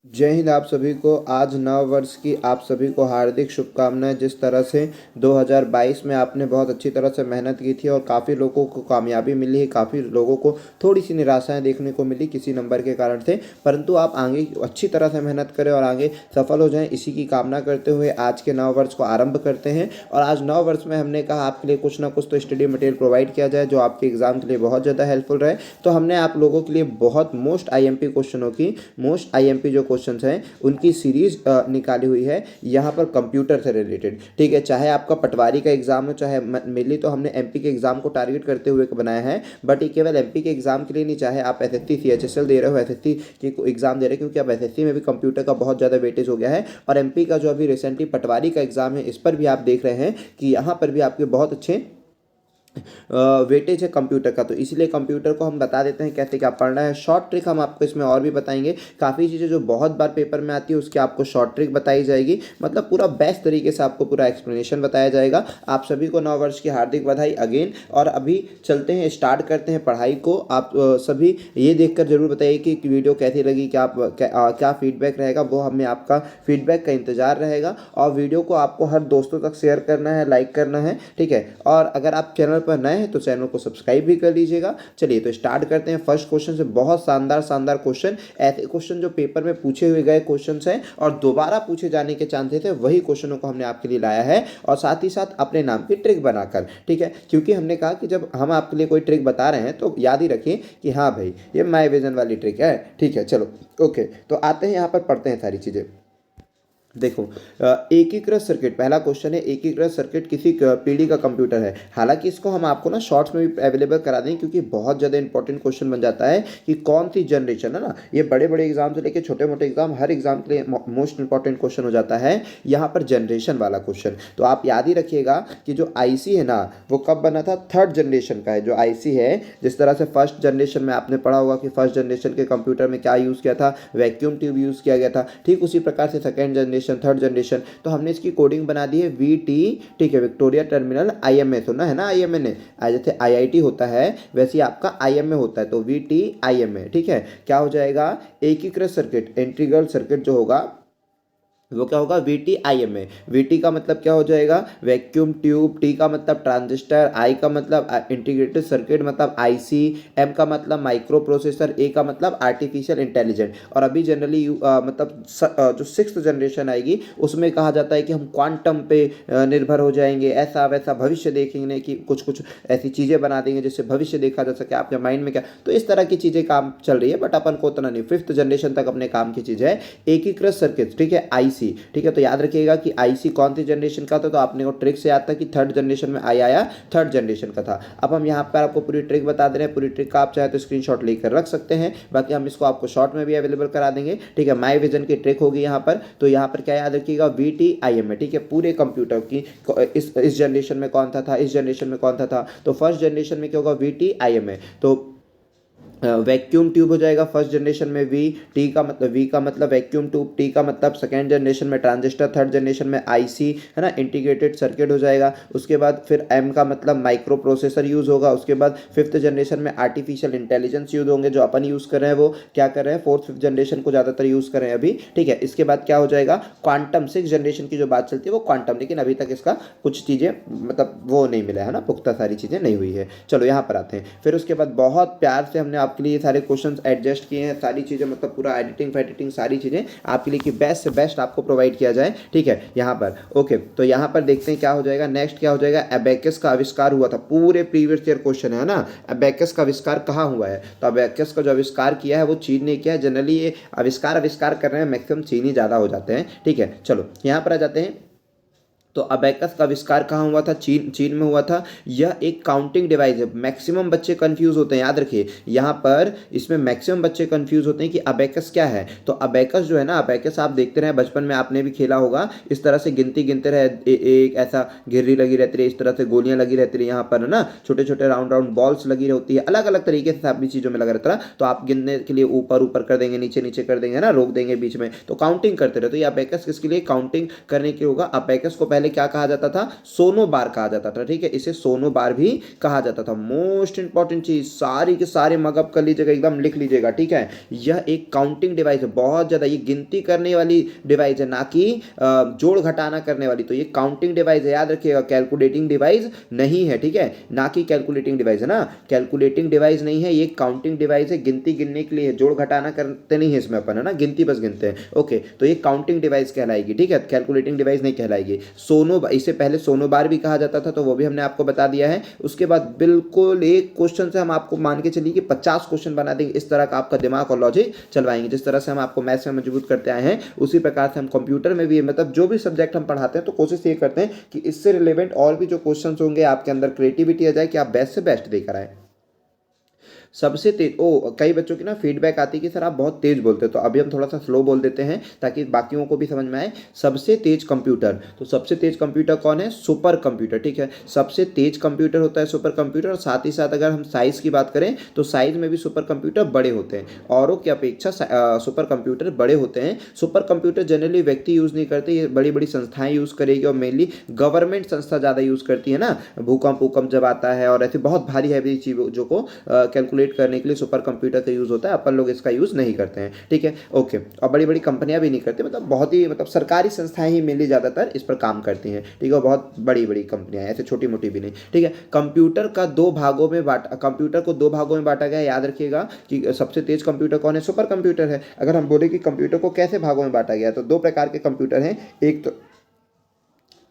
जय हिंद आप सभी को। आज नव वर्ष की आप सभी को हार्दिक शुभकामनाएं। जिस तरह से 2022 में आपने बहुत अच्छी तरह से मेहनत की थी और काफ़ी लोगों को कामयाबी मिली है, काफ़ी लोगों को थोड़ी सी निराशाएं देखने को मिली किसी नंबर के कारण से, परंतु आप आगे अच्छी तरह से मेहनत करें और आगे सफल हो जाएं, इसी की कामना करते हुए आज के नव वर्ष को आरंभ करते हैं। और आज नव वर्ष में हमने कहा आपके लिए कुछ ना कुछ तो स्टडी मटेरियल प्रोवाइड किया जाए जो आपके एग्जाम के लिए बहुत ज़्यादा हेल्पफुल रहे। तो हमने आप लोगों के लिए बहुत मोस्ट आईएमपी क्वेश्चनों की मोस्ट आईएमपी जो क्वेश्चंस हैं उनकी सीरीज निकाली हुई है यहाँ पर कंप्यूटर से रिलेटेड। ठीक है, चाहे आपका पटवारी का एग्जाम हो चाहे मेनली तो हमने एमपी के एग्जाम को टारगेट करते हुए बनाया है, बट ये केवल एमपी के एग्जाम के लिए नहीं, चाहे आप एसएससी सीएचएसएल दे रहे हो, एसएससी के एग्जाम दे रहे हो, क्योंकि अब एसएससी में भी कंप्यूटर का बहुत ज़्यादा वेटेज हो गया है। और एमपी का जो अभी रिसेंटली पटवारी का एग्जाम है इस पर भी आप देख रहे हैं कि यहाँ पर भी आपके बहुत अच्छे वेटेज है कंप्यूटर का। तो इसलिए कंप्यूटर को हम बता देते हैं कैसे क्या पढ़ना है। शॉर्ट ट्रिक हम आपको इसमें और भी बताएंगे, काफ़ी चीज़ें जो बहुत बार पेपर में आती है उसकी आपको शॉर्ट ट्रिक बताई जाएगी, मतलब पूरा बेस्ट तरीके से आपको पूरा एक्सप्लेनेशन बताया जाएगा। आप सभी को नव वर्ष की हार्दिक बधाई अगेन। और अभी चलते हैं, स्टार्ट करते हैं पढ़ाई को। आप सभी ये देखकर जरूर बताइए कि वीडियो कैसी लगी, क्या फीडबैक रहेगा, वो हमें आपका फीडबैक का इंतजार रहेगा। और वीडियो को आपको हर दोस्तों तक शेयर करना है, लाइक करना है, ठीक है। और अगर आप चैनल पर नए हैं तो चैनल को सब्सक्राइब भी कर लीजिएगा। चलिए तो स्टार्ट करते हैं फर्स्ट क्वेश्चन से। बहुत शानदार शानदार क्वेश्चन, ऐसे क्वेश्चन जो पेपर में पूछे हुए गए क्वेश्चन हैं और दोबारा पूछे जाने के चांसेस है, वही क्वेश्चनों को हमने आपके लिए लाया है, और साथ ही साथ अपने नाम की ट्रिक बनाकर। ठीक है, क्योंकि हमने कहा कि जब हम आपके लिए कोई ट्रिक बता रहे हैं तो याद ही रखिए कि हाँ भाई ये माई विजन वाली ट्रिक है। ठीक है, चलो ओके, तो आते हैं यहाँ पर पढ़ते हैं सारी चीज़ें। देखो, एकीकृत सर्किट पहला क्वेश्चन है। एकीकृत सर्किट किसी पीढ़ी का कंप्यूटर है। हालांकि इसको हम आपको ना शॉर्ट्स में भी अवेलेबल करा देंगे, क्योंकि बहुत ज़्यादा इंपॉर्टेंट क्वेश्चन बन जाता है कि कौन सी जनरेशन है ना। ये बड़े बड़े एग्जाम से लेकर छोटे मोटे एग्जाम, हर एग्जाम के लिए मोस्ट इंपॉर्टेंट क्वेश्चन हो जाता है यहाँ पर जनरेशन वाला क्वेश्चन। तो आप याद ही रखिएगा कि जो आईसी है ना वो कब बना था, थर्ड जनरेशन का है जो आईसी है। जिस तरह से फर्स्ट जनरेशन में आपने पढ़ा होगा कि फर्स्ट जनरेशन के कंप्यूटर में क्या यूज़ किया था, वैक्यूम ट्यूब यूज़ किया गया था। ठीक उसी प्रकार से सेकेंड जनरेशन, थर्ड जनरेशन, तो हमने इसकी कोडिंग बना दी है वीटी। ठीक है, विक्टोरिया टर्मिनल आईएमए, सुना है ना आईएमए ने, जैसे आईआईटी होता है वैसे ही आपका आईएमए होता है, तो वीटी आईएमए। ठीक है, क्या हो जाएगा, एकीकृत सर्किट, इंटीग्रल सर्किट जो होगा वो क्या होगा, वीटी आईएमए। वीटी का मतलब क्या हो जाएगा, वैक्यूम ट्यूब, टी का मतलब ट्रांजिस्टर, आई का मतलब इंटीग्रेटेड सर्किट मतलब आईसी, एम का मतलब माइक्रो प्रोसेसर, ए का मतलब आर्टिफिशियल इंटेलिजेंट। और अभी जनरली मतलब जो सिक्स्थ जनरेशन आएगी उसमें कहा जाता है कि हम क्वांटम पे निर्भर हो जाएंगे, ऐसा वैसा भविष्य देखेंगे कि कुछ कुछ ऐसी चीज़ें बना देंगे जिससे भविष्य देखा जा सके आपके माइंड में क्या। तो इस तरह की चीज़ें काम चल रही है, बट अपन को उतना नहीं, फिफ्थ जनरेशन तक अपने काम की चीज़ है एकीकृत सर्किट। ठीक है, आईसी। ठीक है, तो याद रखिएगा कि आईसी कौन सी जनरेशन का था, तो आपने को ट्रिक से याद था कि थर्ड जनरेशन में आई आया, थर्ड जनरेशन का था। अब हम यहाँ पर आपको पूरी ट्रिक बता दे रहे हैं, पूरी ट्रिक का आप चाहे तो स्क्रीनशॉट लेकर रख सकते हैं, बाकी हम इसको आपको शॉर्ट में भी अवेलेबल करा देंगे। ठीक है, माई विजन की ट्रिक होगी यहाँ पर। तो यहाँ पर क्या याद रखिएगा, वीटी आईएमए। ठीक है, पूरे कंप्यूटर की इस जनरेशन में कौन था, इस जनरेशन में कौन था, तो फर्स्ट जनरेशन में क्या होगा, वीटी आईएमए। तो वैक्यूम ट्यूब हो जाएगा फर्स्ट जनरेशन में वी, टी का मतलब, वी का मतलब वैक्यूम ट्यूब, टी का मतलब सेकेंड जनरेशन में ट्रांजिस्टर, थर्ड जनरेशन में आईसी, है ना, इंटीग्रेटेड सर्किट हो जाएगा। उसके बाद फिर एम का मतलब माइक्रो प्रोसेसर यूज़ होगा। उसके बाद फिफ्थ जनरेशन में आर्टिफिशियल इंटेलिजेंस यूज होंगे, जो अपन यूज़ कर रहे हैं वो क्या कर रहे हैं, फोर्थ फिफ्थ जनरेशन को ज़्यादातर यूज़ कर रहे हैं अभी। ठीक है, इसके बाद क्या हो जाएगा, क्वांटम, सिक्स जनरेशन की जो बात चलती है वो क्वांटम, लेकिन अभी तक इसका कुछ चीज़ें मतलब वो नहीं मिला है ना, पुख्ता सारी चीज़ें नहीं हुई है। चलो यहाँ पर आते हैं। फिर उसके बाद बहुत प्यार से हमने आपके लिए सारे क्वेश्चंस एडजस्ट किए हैं, सारी चीज़ें मतलब पूरा एडिटिंग सारी चीज़ें आपके लिए कि बेस्ट से बेस्ट आपको प्रोवाइड किया जाए। ठीक है, यहाँ पर ओके, तो यहाँ पर देखते हैं क्या हो जाएगा। नेक्स्ट क्या हो जाएगा, एबेकस का आविष्कार हुआ था, पूरे प्रीवियस ईयर क्वेश्चन है ना, एबेकस का आविष्कार कहाँ हुआ है, तो एबेकस का जो आविष्कार किया है वो चीन ने किया है। जनरली ये आविष्कार कर रहे हैं मैक्सिमम चीन ही ज़्यादा हो जाते हैं। ठीक है, चलो यहाँ पर आ जाते हैं। तो अबेकस का आविष्कार कहाँ हुआ था, चीन में हुआ था। यह एक काउंटिंग डिवाइस है। मैक्सिमम बच्चे कंफ्यूज होते हैं, याद रखिए यहाँ पर इसमें मैक्सिमम बच्चे कंफ्यूज होते हैं कि अबेकस क्या है। तो अबेकस जो है ना, अबेकस आप देखते रहे बचपन में, आपने भी खेला होगा, इस तरह से गिनती गिनते रहे, एक ऐसा गिर्री लगी रहती है, इस तरह से गोलियां लगी रहती है यहाँ पर, है ना, छोटे छोटे राउंड राउंड बॉल्स लगी होती है, अलग अलग तरीके से सभी चीज़ों में लगा रहता है। तो आप गिनने के लिए ऊपर ऊपर कर देंगे, नीचे नीचे कर देंगे ना, रोक देंगे बीच में, तो काउंटिंग करते रहे। तो ये अबेकस किसके लिए, काउंटिंग करने के होगा। अबेकस को पहले पहले क्या कहा जाता था, सोनो बार कहा जाता था। ठीक है, इसे सोनो बार भी कहा जाता था। मोस्ट इंपॉर्टेंट चीज, सारी के सारे मगअप कर लीजिएगा, एकदम लिख लीजिएगा। ठीक है, यह एक काउंटिंग डिवाइस है, बहुत ज्यादा ये गिनती करने वाली डिवाइस है, ना कि जोड़ घटाना करने वाली। तो ये काउंटिंग डिवाइस है, याद रखिएगा, कैलकुलेटिंग डिवाइस नहीं है। ठीक है, ना कि कैलकुलेटिंग डिवाइस है ना, कैलकुलेटिंग डिवाइस नहीं है, ये काउंटिंग डिवाइस है, गिनती गिनने के लिए, जोड़ घटाना करते नहीं है इसमें अपन, है ना, गिनती बस गिनते हैं। ओके, तो ये काउंटिंग डिवाइस कहलाएगी। ठीक है, कैलकुलेटिंग डिवाइस नहीं कहलाएगी। सोनो, इसे पहले सोनो बार भी कहा जाता था, तो वो भी हमने आपको बता दिया है। उसके बाद बिल्कुल एक क्वेश्चन से हम आपको मान के चलिए कि 50 क्वेश्चन बना देंगे, इस तरह का आपका दिमाग और लॉजिक चलवाएंगे। जिस तरह से हम आपको मैथ्स में मजबूत करते आए हैं, उसी प्रकार से हम कंप्यूटर में भी, मतलब जो भी सब्जेक्ट हम पढ़ाते हैं, तो कोशिश ये करते हैं कि इससे रिलेवेंट और भी जो क्वेश्चंस होंगे, आपके अंदर क्रिएटिविटी आ जाए कि आप बेस्ट से बेस्ट देकर आए। सबसे तेज, कई बच्चों की ना फीडबैक आती है कि सर आप बहुत तेज बोलते हैं, तो अभी हम थोड़ा सा स्लो बोल देते हैं ताकि बाकियों को भी समझ में आए। सबसे तेज कंप्यूटर, तो सबसे तेज कंप्यूटर कौन है, सुपर कंप्यूटर। ठीक है, सबसे तेज कंप्यूटर होता है सुपर कंप्यूटर। और साथ ही साथ अगर हम साइज की बात करें, तो साइज में भी सुपर कंप्यूटर बड़े होते हैं, औरों की अपेक्षा सुपर कंप्यूटर बड़े होते हैं। सुपर कंप्यूटर जनरली व्यक्ति यूज़ नहीं करते, ये बड़ी बड़ी संस्थाएं यूज़ करेगी, और मेनली गवर्नमेंट संस्था ज़्यादा यूज़ करती है ना। भूकंप जब आता है और ऐसी बहुत भारी हैवी चीज़ों को कैलकुलेट करने के लिए सुपर कंप्यूटर का यूज़ होता है, अपन लोग इसका यूज़ नहीं करते हैं। ठीक है, ओके, और बड़ी बड़ी कंपनियां भी नहीं करती, मतलब बहुत ही, मतलब सरकारी संस्थाएं ही मेनली ज़्यादातर इस पर काम करती हैं। ठीक है, बहुत बड़ी बड़ी कंपनियां, ऐसे छोटी मोटी भी नहीं। ठीक है, कंप्यूटर को दो भागों में बांटा गया है। याद रखिएगा कि सबसे तेज कंप्यूटर कौन है, सुपर कंप्यूटर है। अगर हम बोले कि कंप्यूटर को कैसे भागों में बांटा गया, तो दो प्रकार के कंप्यूटर हैं। एक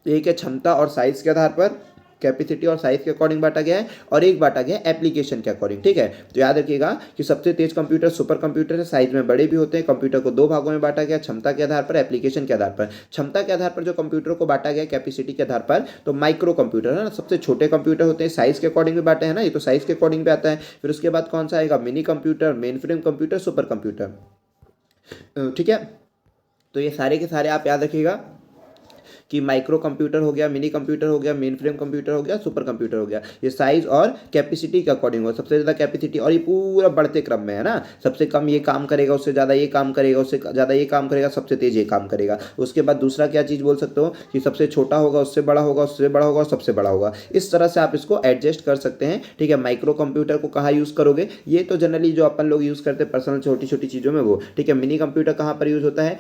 है क्षमता और साइज के आधार पर, कैपेसिटी और साइज के अकॉर्डिंग बांटा गया है, और एक बांटा गया है एप्लीकेशन के अकॉर्डिंग। ठीक है, तो याद रखिएगा कि सबसे तेज कंप्यूटर सुपर कंप्यूटर है, साइज में बड़े भी होते हैं। कंप्यूटर को दो भागों में बांटा गया, क्षमता के आधार पर, एप्लीकेशन के आधार पर। क्षमता के आधार पर जो कंप्यूटर को बांटा गया, कैपेसिटी के आधार पर, तो माइक्रो कंप्यूटर है ना, सबसे छोटे कंप्यूटर होते हैं, साइज के अकॉर्डिंग भी बांटे हैं ना, ये तो साइज के अकॉर्डिंग भी आता है। फिर उसके बाद कौन सा आएगा, mini computer, main frame computer, super computer. ठीक है, तो ये सारे के सारे आप याद रखिएगा कि माइक्रो कंप्यूटर हो गया, मिनी कंप्यूटर हो गया, मेन फ्रेम कंप्यूटर हो गया, सुपर कंप्यूटर हो गया। ये साइज और कैपेसिटी के अकॉर्डिंग हो, सबसे ज़्यादा कैपेसिटी, और ये पूरा बढ़ते क्रम में है ना, सबसे कम ये काम करेगा, उससे ज़्यादा ये काम करेगा, उससे ज़्यादा ये काम करेगा, सबसे तेज ये काम करेगा। उसके बाद दूसरा क्या चीज़ बोल सकते हो कि सबसे छोटा होगा, उससे बड़ा होगा, उससे बड़ा होगा, और सबसे बड़ा होगा। इस तरह से आप इसको एडजस्ट कर सकते हैं। ठीक है, माइक्रो कंप्यूटर को कहाँ यूज़ करोगे, ये तो जनरली जो अपन लोग यूज़ करते हैं पर्सनल छोटी छोटी चीज़ों में वो। ठीक है, मिनी कंप्यूटर कहाँ पर यूज़ होता है,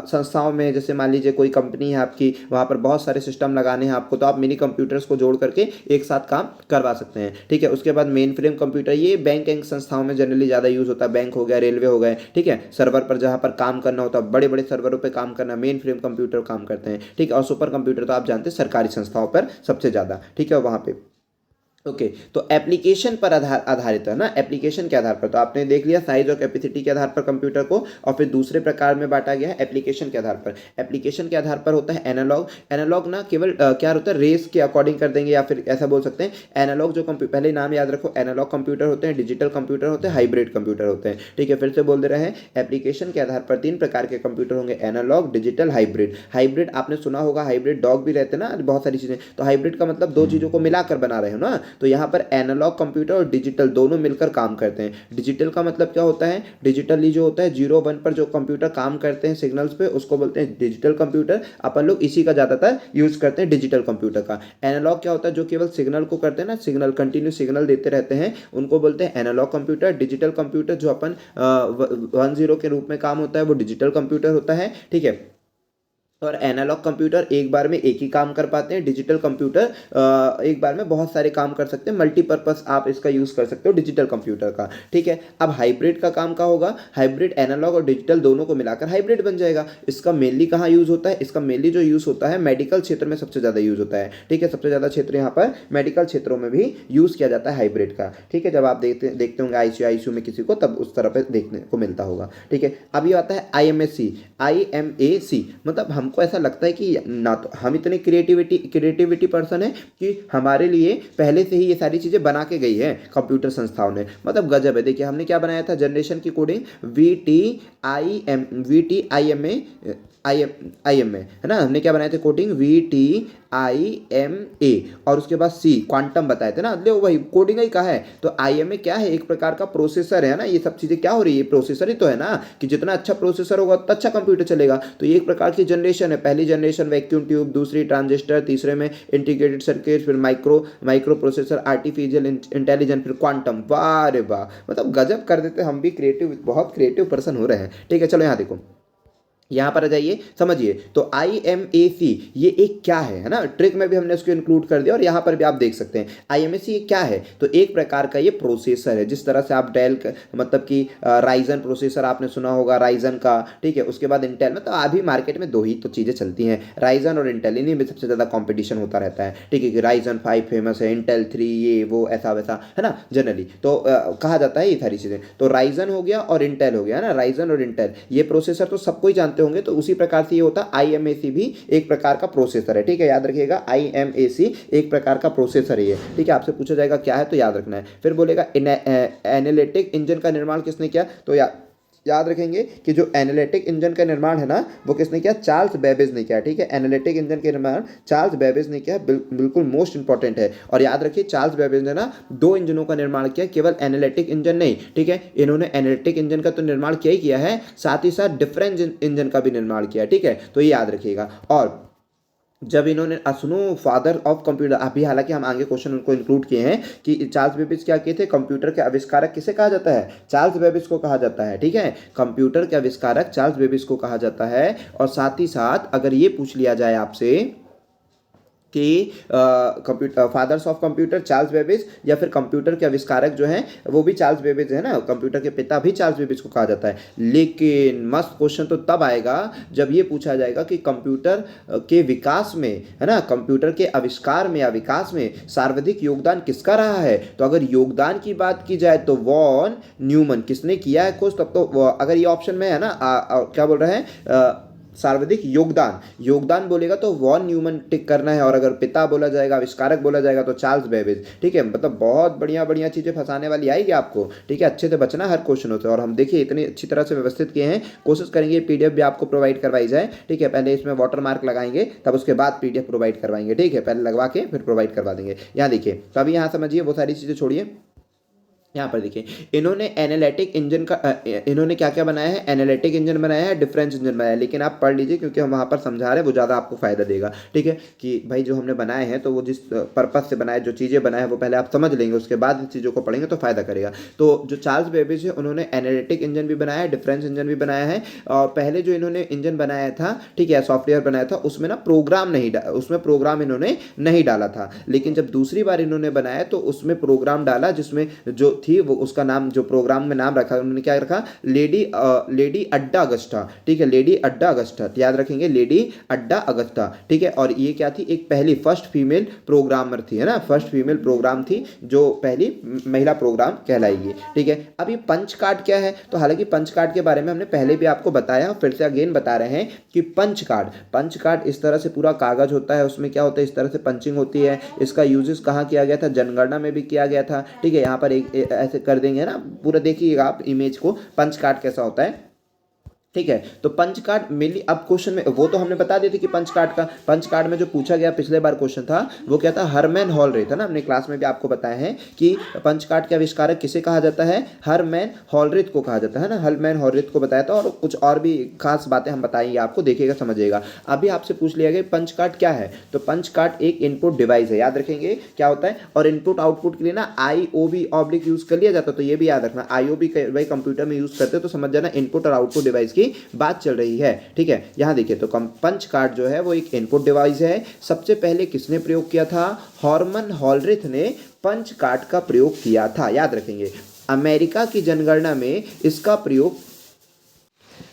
संस्थाओं में, जैसे मान लीजिए कोई कंपनी है आपकी, वहाँ पर बहुत सारे सिस्टम लगाने हैं आपको, तो आप मिनी कंप्यूटर्स को जोड़ करके एक साथ काम करवा सकते हैं। ठीक है, उसके बाद मेन फ्रेम कंप्यूटर, ये बैंक संस्थाओं में जनरली ज़्यादा यूज़ होता है, बैंक हो गया, रेलवे हो गए। ठीक है, सर्वर पर जहाँ पर काम करना होता है, बड़े बड़े सर्वरों पर काम करना, मेन फ्रेम कंप्यूटर काम करते हैं। ठीक है, और सुपर कंप्यूटर तो आप जानते हैं सरकारी संस्थाओं पर सबसे ज़्यादा। ठीक है, वहाँ पे ओके तो एप्लीकेशन पर आधारित है ना, एप्लीकेशन के आधार पर। तो आपने देख लिया साइज और कैपेसिटी के आधार पर कंप्यूटर को, और फिर दूसरे प्रकार में बांटा गया है एप्लीकेशन के आधार पर। एप्लीकेशन के आधार पर होता है एनालॉग। एनालॉग ना केवल क्या होता है, रेस के अकॉर्डिंग कर देंगे, या फिर ऐसा बोल सकते हैं एनालॉग जो पहले नाम याद रखो, एनालॉग कंप्यूटर होते हैं, डिजिटल कंप्यूटर होते हैं, हाइब्रिड कंप्यूटर होते हैं। ठीक है, फिर से बोल दे रहे हैं, एप्लीकेशन के आधार पर तीन प्रकार के कंप्यूटर होंगे, एनालॉग, डिजिटल, हाइब्रिड। हाइब्रिड आपने सुना होगा, हाइब्रिड डॉग भी रहते हैं ना, बहुत सारी चीज़ें। तो हाइब्रिड का मतलब दो चीज़ों को मिलाकर बना रहे हो ना, तो यहाँ पर एनालॉग कंप्यूटर और डिजिटल दोनों मिलकर काम करते हैं। डिजिटल का मतलब क्या होता है, डिजिटली जो होता है 0-1 पर जो कंप्यूटर काम करते हैं सिग्नल्स पे, उसको बोलते हैं डिजिटल कंप्यूटर। अपन लोग इसी का ज़्यादातर यूज़ करते हैं, डिजिटल कंप्यूटर का। एनालॉग क्या होता है, जो केवल सिग्नल को करते हैं ना, सिग्नल कंटिन्यू सिग्नल देते रहते हैं, उनको बोलते हैं एनालॉग कंप्यूटर। डिजिटल कंप्यूटर जो अपन 1-0 के रूप में काम होता है, वो डिजिटल कंप्यूटर होता है। ठीक है, और एनालॉग कंप्यूटर एक बार में एक ही काम कर पाते हैं, डिजिटल कंप्यूटर एक बार में बहुत सारे काम कर सकते हैं, मल्टीपर्पस आप इसका यूज़ कर सकते हो डिजिटल कंप्यूटर का। ठीक है, अब हाइब्रिड का काम का होगा, हाइब्रिड एनालॉग और डिजिटल दोनों को मिलाकर हाइब्रिड बन जाएगा। इसका मेनली कहाँ यूज़ होता है, इसका मेनली जो यूज़ होता है मेडिकल क्षेत्र में सबसे ज़्यादा यूज़ होता है। ठीक है, सबसे ज़्यादा क्षेत्र यहाँ पर मेडिकल क्षेत्रों में भी यूज़ किया जाता है हाइब्रिड का। ठीक है, जब आप देखते होंगे आईसीयू में किसी को, तब उस तरह पर देखने को मिलता होगा। ठीक है, अब ये आता है IMAC मतलब हम को ऐसा लगता है कि ना, तो हम इतने क्रिएटिविटी पर्सन है कि हमारे लिए पहले से ही ये सारी चीज़ें बना के गई है कंप्यूटर संस्थाओं ने, मतलब गजब है। देखिए हमने क्या बनाया था, जनरेशन की कोडिंग IMA है ना, हमने क्या बनाए थे कोडिंग VTIMA और उसके बाद C क्वांटम बताए थे ना, ले वही कोडिंग ही कहा है। तो IMA क्या है, एक प्रकार का प्रोसेसर है ना, ये सब चीज़ें क्या हो रही है, प्रोसेसर ही तो है ना, कि जितना अच्छा प्रोसेसर होगा उतना अच्छा कंप्यूटर चलेगा। तो ये एक प्रकार की जनरेशन है, पहली जनरेशन वैक्यूम ट्यूब, दूसरी ट्रांजिस्टर, तीसरे में इंटीग्रेटेड सर्किट, फिर माइक्रो प्रोसेसर, आर्टिफिशियल इंटेलिजेंस, फिर क्वांटम। वाह रे वाह, मतलब गजब कर देते, हम भी क्रिएटिव, बहुत क्रिएटिव पर्सन हो रहे हैं। ठीक है, चलो यहाँ देखो, यहाँ पर आ जाइए, समझिए। तो IMAC ये एक क्या है ना, ट्रिक में भी हमने उसको इंक्लूड कर दिया और यहाँ पर भी आप देख सकते हैं। IMAC ये क्या है, तो एक प्रकार का ये प्रोसेसर है, जिस तरह से आप डेल मतलब कि राइजन प्रोसेसर आपने सुना होगा, राइजन का, ठीक है। उसके बाद इंटेल, मतलब अभी मार्केट में दो ही तो चीज़ें चलती हैं, राइजन और इंटेल, इन्हीं में सबसे ज़्यादा कॉम्पिटिशन होता रहता है। ठीक है, कि राइजन 5 फेमस है, इंटेल 3 ये वो ऐसा वैसा है ना, जनरली तो कहा जाता है ये सारी चीज़ें। तो राइजन हो गया और इंटेल हो गया है ना, राइजन और इंटेल ये प्रोसेसर तो सबको ही जानते होंगे। तो उसी प्रकार से ये होता है IMAC भी एक प्रकार का प्रोसेसर है। ठीक है, याद रखिएगा, IMAC एक प्रकार का प्रोसेसर है ये। ठीक है, आपसे पूछा जाएगा क्या है तो याद रखना है। फिर बोलेगा एनालिटिक इंजन का निर्माण किसने किया, तो याद रखेंगे कि जो एनालिटिक इंजन का निर्माण है ना, वो किसने किया, चार्ल्स बेबेज ने किया। ठीक है, एनालिटिक इंजन के निर्माण चार्ल्स बेबेज ने किया, बिल्कुल मोस्ट इंपॉर्टेंट है। और याद रखिए, चार्ल्स बेबेज ने ना 2 इंजनों का निर्माण किया, केवल एनालिटिक इंजन नहीं। ठीक है, इन्होंने एनालिटिक इंजन का तो निर्माण किया ही किया है, साथ ही साथ डिफरेंस इंजन का भी निर्माण किया। ठीक है, तो ये याद रखिएगा। और जब इन्होंने सुनो, फादर ऑफ कंप्यूटर, अभी हालांकि हम आगे क्वेश्चन उनको इंक्लूड किए हैं कि चार्ल्स बेबेज क्या किए थे, कंप्यूटर के आविष्कारक किसे कहा जाता है, चार्ल्स बेबेज को कहा जाता है। ठीक है, कंप्यूटर के आविष्कारक चार्ल्स बेबेज को कहा जाता है। और साथ ही साथ अगर ये पूछ लिया जाए आपसे कि computer fathers of computer Charles Babbage, या फिर कंप्यूटर के आविष्कारक जो हैं वो भी चार्ल्स बेबेज है ना, कंप्यूटर के पिता भी चार्ल्स बेबेज को कहा जाता है। लेकिन मस्त क्वेश्चन तो तब आएगा जब ये पूछा जाएगा कि कंप्यूटर के विकास में, है ना, कंप्यूटर के आविष्कार में या विकास में सर्वाधिक योगदान किसका रहा है। तो अगर योगदान की बात की जाए तो वॉन न्यूमन किसने किया है खोज, तब तो अगर ये ऑप्शन में है ना, क्या बोल रहे हैं, सर्वाधिक योगदान बोलेगा तो वॉन न्यूमन टिक करना है, और अगर पिता बोला जाएगा, आविष्कारक बोला जाएगा तो चार्ल्स बेबेज। ठीक है, मतलब बहुत बढ़िया बढ़िया चीज़ें फंसाने वाली आएगी आपको। ठीक है, अच्छे से बचना हर क्वेश्चन होते हैं, और हम देखिए इतनी अच्छी तरह से व्यवस्थित किए हैं, कोशिश करेंगे PDF भी आपको प्रोवाइड करवाई जाए। ठीक है, पहले इसमें वाटर मार्क लगाएंगे, तब उसके बाद PDF प्रोवाइड करवाएंगे। ठीक है, पहले लगवा के फिर प्रोवाइड करवा देंगे। यहाँ देखिए, तो अभी यहाँ समझिए, वो सारी चीज़ें छोड़िए, यहाँ पर देखिए, इन्होंने एनालिटिक इंजन का इन्होंने क्या क्या बनाया है, एनालिटिक इंजन बनाया है, डिफरेंस इंजन बनाया है। लेकिन आप पढ़ लीजिए, क्योंकि हम वहाँ पर समझा रहे हैं, वो ज़्यादा आपको फायदा देगा। ठीक है, कि भाई जो हमने बनाए हैं तो वो जिस पर्पज से बनाए, जो चीज़ें बनाए हैं वो पहले आप समझ लेंगे, उसके बाद इन चीज़ों को पढ़ेंगे तो फायदा करेगा। तो जो चार्ल्स बेबेज है, उन्होंने एनालिटिक इंजन भी बनाया है, डिफरेंस इंजन भी बनाया है। और पहले जो इन्होंने इंजन बनाया था, ठीक है, सॉफ्टवेयर बनाया था, उसमें ना उसमें प्रोग्राम इन्होंने नहीं डाला था। लेकिन जब दूसरी बार इन्होंने बनाया तो उसमें प्रोग्राम डाला, जिसमें जो थी वो उसका नाम, जो प्रोग्राम में नाम रखा उन्होंने क्या रखा, लेडी अड्डा अगस्टा। ठीक है, लेडी अड्डा अगस्टा, याद रखेंगे, लेडी अड्डा अगस्टा। ठीक है, और ये क्या थी, एक पहली फर्स्ट फीमेल प्रोग्रामर थी, है ना, फर्स्ट फीमेल प्रोग्राम थी, जो पहली महिला प्रोग्राम कहलाएगी। ठीक है, अब ये पंच कार्ड क्या है, तो हालांकि पंच कार्ड के बारे में हमने पहले भी आपको बताया, फिर से अगेन बता रहे हैं कि पंच कार्ड इस तरह से पूरा कागज होता है, उसमें क्या होता है, इस तरह से पंचिंग होती है। इसका यूजेस कहाँ किया गया था, जनगणना में भी किया गया था। ठीक है, यहाँ पर एक ऐसे कर देंगे ना, पूरा देखिएगा आप इमेज को, पंच कार्ड कैसा होता है। ठीक है, तो पंच कार्ड मेनली, अब क्वेश्चन में वो तो हमने बता दिया था कि पंच कार्ड में जो पूछा गया पिछले बार क्वेश्चन था, वो क्या था, हरमैन हॉलरेथ, है ना, हमने क्लास में भी आपको बताया है कि पंच कार्ड के आविष्कारक किसे कहा जाता है, हरमैन हॉलरेथ को कहा जाता है ना, हरमैन हॉलरेथ को बताया था। और कुछ और भी खास बातें हम बताएंगे आपको, देखिएगा समझिएगा। अभी आपसे पूछ लिया गया पंच कार्ड क्या है, तो पंच कार्ड एक इनपुट डिवाइस है, याद रखेंगे क्या होता है। और इनपुट आउटपुट के लिए ना IOB ऑब्लिक यूज कर लिया जाता है, तो ये भी याद रखना, IOB भाई कंप्यूटर में यूज करते हो, तो समझ जाना इनपुट और आउटपुट डिवाइस की बात चल रही है। ठीक है, यहां देखिए, तो पंच कार्ड जो है वो एक इनपुट डिवाइस है। सबसे पहले किसने प्रयोग किया था, हॉर्मन हॉलरेथ ने पंच कार्ड का प्रयोग किया था, याद रखेंगे। अमेरिका की जनगणना में इसका प्रयोग,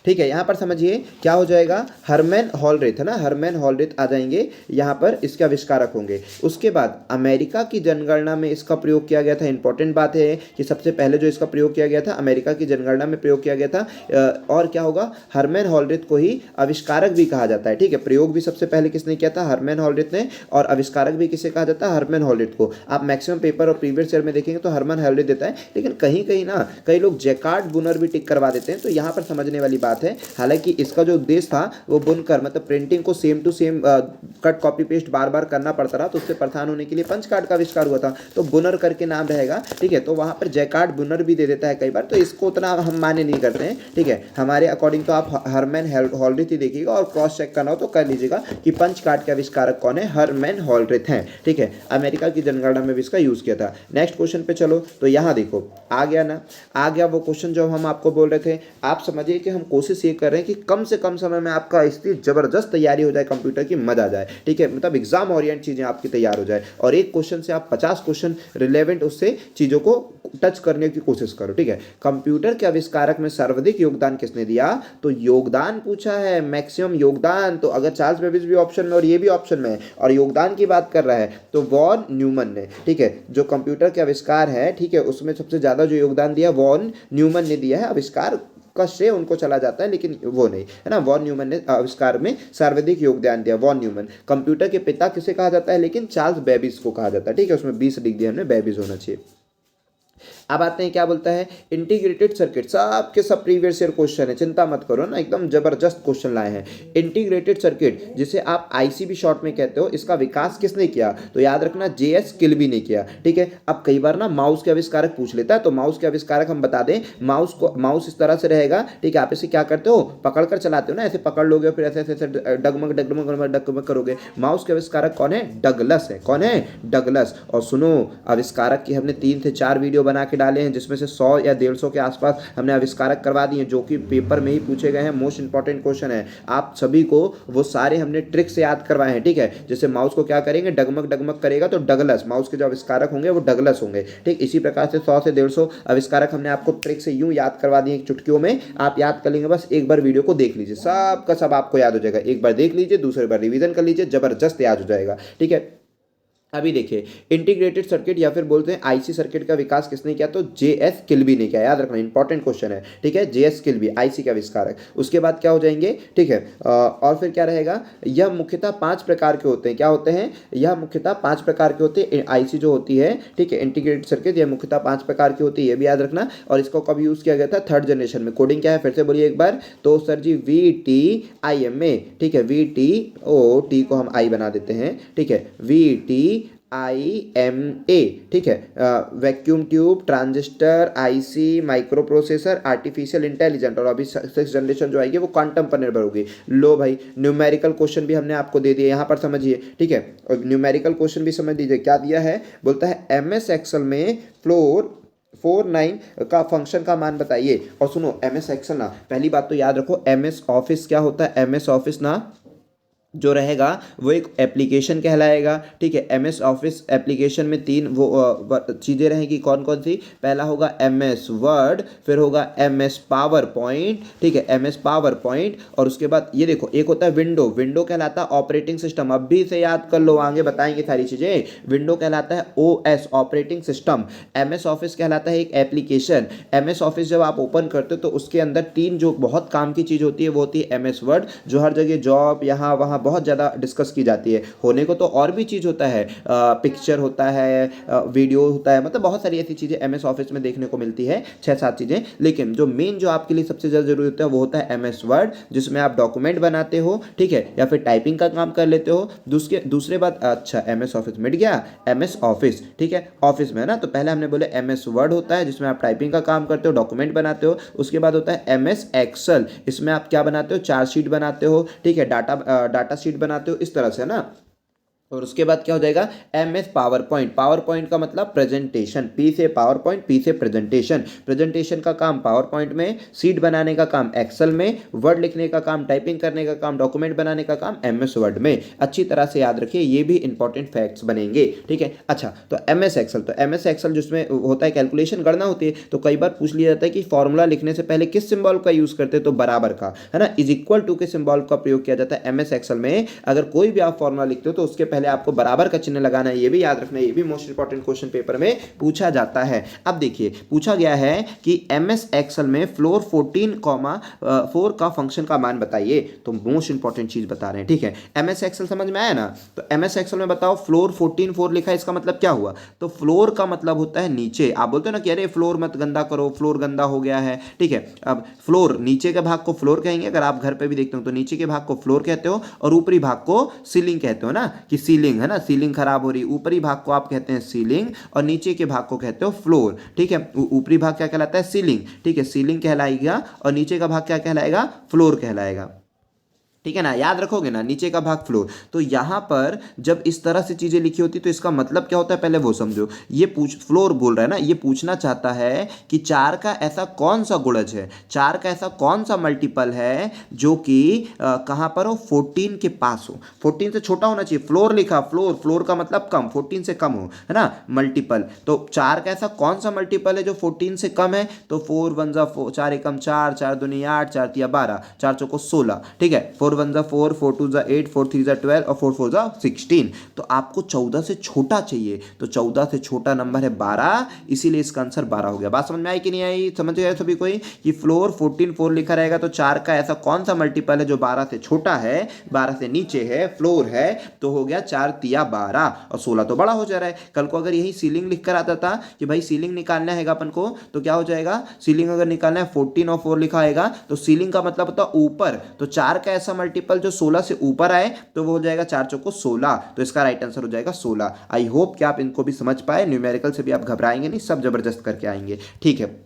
ठीक है। यहाँ पर समझिए क्या हो जाएगा, हरमैन हॉलरेथ है ना, हरमैन हॉलरेथ आ जाएंगे यहाँ पर, इसके आविष्कारक होंगे। उसके बाद अमेरिका की जनगणना में इसका प्रयोग किया गया था। इंपॉर्टेंट बात है कि सबसे पहले जो इसका प्रयोग किया गया था अमेरिका की जनगणना में प्रयोग किया गया था। और क्या होगा, हरमैन हॉलरेथ को ही आविष्कारक भी कहा जाता है। ठीक है, प्रयोग भी सबसे पहले किसने किया था, हरमैन हॉलरेथ ने, और आविष्कारक भी किसे कहा जाता है, हरमैन हॉलरेथ को। आप मैक्सिमम पेपर और प्रीवियस ईयर में देखेंगे तो हरमैन हॉलरेथ देता है, लेकिन कहीं कहीं ना कई लोग जैकार्ड बुनर भी टिक करवा देते हैं, तो यहाँ पर समझने वाली बात है। हालांकि इसका जो उद्देश्य था वो बुनकर मतलब प्रिंटिंग को same to same cut copy paste बार बार करना पड़ता रहा, तो उससे परेशान होने के लिए पंच कार्ड का आविष्कार हुआ था, तो बुनर करके नाम रहेगा। ठीक है, तो वहाँ पर जैकार्ड बुनर भी दे देता है कई बार, तो इसको उतना हम माने नहीं करते हैं। ठीक है, हमारे अकॉर्डिंग तो आप हरमैन हॉलरेथ ही देखिएगा, और क्रॉस चेक करना हो तो कर लीजिएगा कि पंच कार्ड के आविष्कारक कौन है, हरमैन हॉलरेथ हैं। ठीक है, अमेरिका की जनगणना में भी इसका यूज किया था। नेक्स्ट क्वेश्चन पे चलो, तो यहाँ देखो आ गया ना, आ गया वो क्वेश्चन जो हम आपको बोल रहे थे। आप समझिए कि हम कोशिश ये कर रहे हैं कि कम से कम समय में आपका इतनी जबरदस्त तैयारी हो जाए कंप्यूटर की, मजा आ जाए। ठीक है, मतलब एग्जाम ओरिएंट चीजें आपकी तैयार हो जाए, और एक क्वेश्चन से आप 50 क्वेश्चन रिलेवेंट उससे चीजों को टच करने की कोशिश करो। ठीक है, कंप्यूटर के आविष्कारक में सर्वाधिक योगदान किसने दिया, तो योगदान पूछा है, मैक्सिमम योगदान। तो अगर चार्ल्स बेबेज भी ऑप्शन में और ये भी ऑप्शन में है और योगदान की बात कर रहा है तो वॉन न्यूमन ने। ठीक है, जो कंप्यूटर के आविष्कार है, ठीक है, उसमें सबसे ज्यादा जो योगदान दिया वॉन न्यूमन ने दिया है। आविष्कार का श्रेय उनको चला जाता है, लेकिन वो नहीं है ना, वॉन न्यूमन ने आविष्कार में सर्वाधिक योगदान दिया। Von Neumann. कंप्यूटर के पिता किसे कहा जाता है, लेकिन चार्ल्स बेबेज को कहा जाता है। ठीक है, उसमें 20 लिख दिया हमने, बेबेज होना चाहिए। अब आते हैं क्या बोलता है, इंटीग्रेटेड सर्किट। सब के सब प्रीवियस ईयर क्वेश्चन है, चिंता मत करो ना, एकदम जबरदस्त क्वेश्चन लाए हैं। इंटीग्रेटेड सर्किट जिसे आप आईसी भी शॉर्ट में कहते हो, इसका विकास किसने किया, तो याद रखना जेएस किल्बी ने किया। ठीक है, अब कई बार ना माउस के आविष्कारक पूछ लेता है, तो माउस के आविष्कारक हम बता दें, माउस इस तरह से रहेगा। ठीक है, आप इसे क्या करते हो, पकड़ कर चलाते हो ना, ऐसे पकड़ लोगे फिर ऐसे ऐसे डगमग डगमग डगमग करोगे। माउस के आविष्कारक कौन है, डगलस है। कौन है, डगलस। और सुनो, आविष्कारक की हमने 3 से 4 वीडियो बना के डाले हैं, जिसमें से 100 या 150 के आसपास हमने आविष्कारक करवा दिए, जो कि पेपर में ही पूछे गए हैं। मोस्ट इंपॉर्टेंट क्वेश्चन है, आप सभी को वो सारे हमने ट्रिक से याद करवाए हैं। ठीक है, जैसे माउस को क्या करेंगे, डगमग डगमग करेगा तो डगलस, माउस के जो आविष्कारक होंगे वो डगलस होंगे। ठीक, इसी प्रकार से 100 से 150 आविष्कारक हमने आपको ट्रिक से यूं याद करवा दिए चुटकियों में। आप याद कर लेंगे, बस एक बार वीडियो को देख लीजिए, सब का सब आपको याद हो जाएगा। एक बार देख लीजिए, दूसरी बार रिवीजन कर लीजिए, जबरदस्त याद हो जाएगा। ठीक है, अभी देखिए इंटीग्रेटेड सर्किट या फिर बोलते हैं आईसी सर्किट का विकास किसने किया, तो जेएस किल्बी ने किया। याद रखना, इंपॉर्टेंट क्वेश्चन है। ठीक है, जेएस किल्बी आईसी का आविष्कारक। उसके बाद क्या हो जाएंगे, ठीक है, और फिर क्या रहेगा, यह मुख्यतः 5 प्रकार के होते हैं। क्या होते हैं, यह मुख्यतः 5 प्रकार के होते हैं। आईसी जो होती है, ठीक है, इंटीग्रेटेड सर्किट, यह मुख्यतः 5 प्रकार की होती है, ये भी याद रखना। और इसको कब यूज किया गया था, 3rd जनरेशन में। कोडिंग क्या है, फिर से बोलिए एक बार, तो सर जी VTIMA। ठीक है, VTO को हम आई बना देते हैं। ठीक है, VTIMA। ठीक है, vacuum tube, transistor, IC, micro processor, artificial intelligent. और अभी 6th जनरेशन जो आएगी वो क्वांटम पर निर्भर होगी। लो भाई, न्यूमेरिकल क्वेश्चन भी हमने आपको दे दिया, यहाँ पर समझिए। ठीक है, और न्यूमेरिकल क्वेश्चन भी समझ लीजिए क्या दिया है, बोलता है MS एक्सेल में 49 का फंक्शन का मान बताइए। और सुनो, MS एक्सेल ना, पहली बात तो याद रखो, MS ऑफिस क्या होता है, MS ऑफिस ना जो रहेगा वो एक एप्लीकेशन कहलाएगा। ठीक है, MS ऑफिस एप्लीकेशन में 3 वो चीज़ें रहेंगी, कौन कौन सी, पहला होगा MS वर्ड, फिर होगा MS पावर पॉइंट। ठीक है, MS पावर पॉइंट, और उसके बाद ये देखो एक होता है विंडो। विंडो कहलाता है ऑपरेटिंग सिस्टम, अब भी इसे याद कर लो, आगे बताएंगे सारी चीज़ें। विंडो कहलाता है OS operating system. MS office कहलाता है एक एप्लीकेशन। MS ऑफिस जब आप ओपन करते हो तो उसके अंदर 3 जो बहुत काम की चीज़ होती है वो होती है MS वर्ड, जो हर जगह जॉब यहाँ वहाँ बहुत ज़्यादा डिस्कस की जाती है। होने को तो और भी चीज़ होता है, पिक्चर होता है, वीडियो होता है, मतलब बहुत सारी ऐसी चीज़ें MS ऑफिस में देखने को मिलती है, 6-7 चीज़ें। लेकिन जो मेन जो आपके लिए सबसे ज़्यादा जरूरी होता है वो होता है MS वर्ड, जिसमें आप डॉक्यूमेंट बनाते हो। ठीक है, या फिर टाइपिंग का काम कर लेते हो। दूसरे बात, अच्छा MS ऑफिस मिट गया, MS ऑफिस। ठीक है, ऑफिस में है ना, तो पहले हमने बोले MS वर्ड होता है जिसमें आप टाइपिंग का काम करते हो, डॉक्यूमेंट बनाते हो। उसके बाद होता है MS एक्सेल, इसमें आप क्या बनाते हो, चार्ट शीट बनाते हो। ठीक है, डाटा शीट बनाते हो, इस तरह से, है ना। और उसके बाद क्या हो जाएगा, MS power point. Power point का मतलब प्रेजेंटेशन, P से पावर पॉइंट, P से प्रेजेंटेशन। प्रेजेंटेशन का काम पावर पॉइंट में, सीट बनाने का काम एक्सेल में, वर्ड लिखने का काम, टाइपिंग करने का काम, डॉक्यूमेंट बनाने का काम MS वर्ड में। अच्छी तरह से याद रखिए, ये भी इंपॉर्टेंट फैक्ट्स बनेंगे, ठीक है। अच्छा, तो MS एक्सेल, तो MS एक्सेल जिसमें होता है कैलकुलेशन गणना होती है, तो कई बार पूछ लिया जाता है कि फॉर्मूला लिखने से पहले किस सिंबल का यूज करते हैं, तो बराबर का, है ना, इज इक्वल टू के सिंबल का प्रयोग किया जाता है MS एक्सेल में। अगर कोई भी आप फॉर्मूला लिखते हो तो उसके पहले आपको बराबर का चिन्ह लगाना है, ये भी याद रखना है, ये भी मोस्ट इंपॉर्टेंट क्वेश्चन पेपर में पूछा जाता है। अब देखिए पूछा गया है कि MS एक्सेल में फ्लोर 14,4 का फंक्शन का मान बताइए, तो मोस्ट इंपॉर्टेंट चीज बता रहे हैं, ठीक है। MS एक्सेल समझ में आया ना, तो MS एक्सेल में बताओ फ्लोर 14,4 लिखा है, इसका मतलब क्या हुआ, तो फ्लोर का मतलब होता है नीचे। आप बोलते हो ना कि अरे फ्लोर मत गंदा करो, फ्लोर गंदा हो गया है, ठीक है। अब फ्लोर, नीचे के भाग को फ्लोर कहेंगे, अगर आप घर पे भी देखते हो तो नीचे के भाग को फ्लोर कहते हो और ऊपरी भाग को सीलिंग कहते हो ना, कि सीलिंग है ना, सीलिंग खराब हो रही, ऊपरी भाग को आप कहते हैं सीलिंग और नीचे के भाग को कहते हो फ्लोर, ठीक है। ऊपरी भाग क्या कहलाता है, सीलिंग, ठीक है, सीलिंग कहलाएगा और नीचे का भाग क्या कहलाएगा, फ्लोर कहलाएगा, ठीक है ना, याद रखोगे ना, नीचे का भाग फ्लोर। तो यहां पर जब इस तरह से चीजें लिखी होती तो इसका मतलब क्या होता है, पहले वो समझो। ये फ्लोर बोल रहा है ना, ये पूछना चाहता है कि 4 का ऐसा कौन सा गुणज है, 4 का ऐसा कौन सा मल्टीपल है जो कि कहां पर हो, 14 के पास हो, 14 से छोटा होना चाहिए। फ्लोर लिखा, फ्लोर, फ्लोर का मतलब कम, 14 से कम हो, है ना, मल्टीपल। तो 4 का ऐसा कौन सा मल्टीपल है जो 14 से कम है, तो 4 1 जा 4, 4 एकम 4, 4 दूनी 8, 4 तिया 12, 4 चौको 16, ठीक है। 4 1 जा 4, 4 2 जा 8, 4 3 जा 12 और 4 4 जा 16। तो आपको 14 से छोटा चाहिए, तो 14 से छोटा नंबर है 12, इसीलिए इसका आंसर 12 हो गया। बात समझ में आई कि नहीं आई, समझ गए सभी कोई कि फ्लोर 14 4 लिखा रहेगा तो 4 का ऐसा कौन सा मल्टीपल है जो 12 से छोटा है, 12 से नीचे है, फ्लोर है, तो हो गया 4 तिया 12 और 16 तो बड़ा हो जा रहा है। कल को अगर यही सीलिंग लिख कर आता था कि भाई सीलिंग निकालना है अपन को, तो क्या हो जाएगा, सीलिंग अगर निकालना है 14 और 4 लिखा आएगा तो सीलिंग का मतलब होता है ऊपर, तो 4 का ऐसा मल्टीपल जो 16 से ऊपर आए तो वो हो जाएगा 4 चौको 16, तो इसका राइट आंसर हो जाएगा 16। आई होप कि आप इनको भी समझ पाए, न्यूमेरिकल से भी आप घबराएंगे नहीं, सब जबरदस्त करके आएंगे, ठीक है।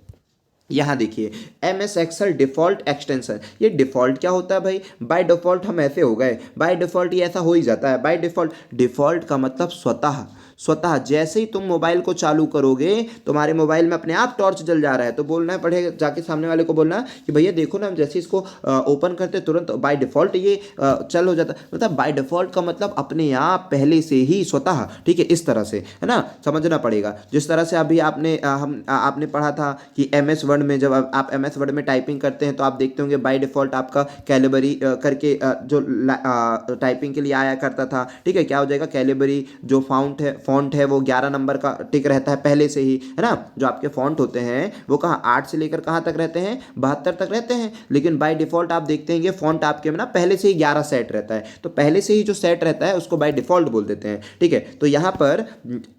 यहां देखिए MS एक्सेल डिफॉल्ट एक्सटेंशन, ये डिफॉल्ट क्या होता है भाई, बाय डिफॉल्ट हम ऐसे हो गए, बाय डिफॉल्ट ये ऐसा हो ही जाता है, बाय डिफॉल्ट। डिफॉल्ट का मतलब स्वतः, स्वतः जैसे ही तुम मोबाइल को चालू करोगे तुम्हारे मोबाइल में अपने आप टॉर्च जल जा रहा है, तो बोलना पड़ेगा जाके सामने वाले को, बोलना कि भैया देखो ना, जैसे इसको ओपन करते तुरंत बाय डिफॉल्ट ये चल हो जाता, मतलब बाय डिफॉल्ट का मतलब अपने आप पहले से ही स्वतः, ठीक है, इस तरह से, है ना, समझना पड़ेगा। जिस तरह से अभी आपने पढ़ा था कि MS वर्ड में, जब आप MS वर्ड में टाइपिंग करते हैं तो आप देखते होंगे बाय डिफॉल्ट आपका कैलिबरी करके जो टाइपिंग के लिए आया करता था, ठीक है, क्या हो जाएगा, कैलिबरी जो फॉन्ट है वो 11 नंबर का टिक रहता है पहले से ही, है ना। जो आपके फॉन्ट होते हैं वो कहाँ 8 से लेकर कहाँ तक रहते हैं, 72 तक रहते हैं, लेकिन बाय डिफॉल्ट आप देखते हैं फॉन्ट आपके में ना पहले से ही 11 सेट रहता है, तो पहले से ही जो सेट रहता है उसको बाय डिफॉल्ट बोल देते हैं, ठीक है। तो यहाँ पर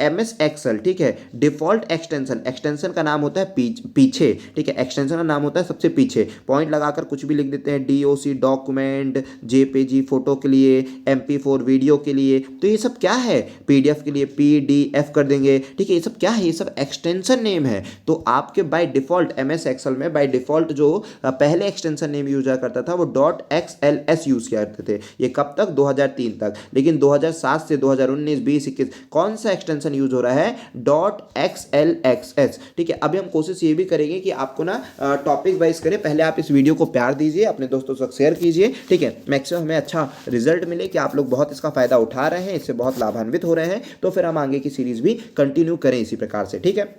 MS एक्सेल, ठीक है, डिफॉल्ट एक्सटेंशन, एक्सटेंशन का नाम होता है पीछे, ठीक है, एक्सटेंशन का नाम होता है सबसे पीछे, पॉइंट लगाकर कुछ भी लिख देते हैं, DOC डॉक्यूमेंट, JPG फोटो के लिए, MP4 वीडियो के लिए, तो ये सब क्या है, PDF के लिए PDF कर देंगे, ठीक है, ये सब क्या है, ये सब एक्सटेंशन नेम है। तो आपके बाय डिफॉल्ट MS एक्सेल में बाय डिफॉल्ट जो पहले एक्सटेंशन नेम यूज करता था वो .XLS यूज किया करते थे, ये कब तक, 2003 तक। लेकिन 2007 से 2019 20 21 कौन सा एक्सटेंशन यूज हो रहा है, .XLXS, ठीक है। अभी हम कोशिश ये भी करेंगे कि आपको ना टॉपिक वाइज करें, पहले आप इस वीडियो को प्यार दीजिए, अपने दोस्तों से शेयर कीजिए, ठीक है, मैक्सिमम हमें अच्छा रिजल्ट मिले कि आप लोग बहुत इसका फायदा उठा रहे हैं, इससे बहुत लाभान्वित हो रहे हैं, तो फिर हम आगे की सीरीज भी कंटिन्यू करें इसी प्रकार से, ठीक है।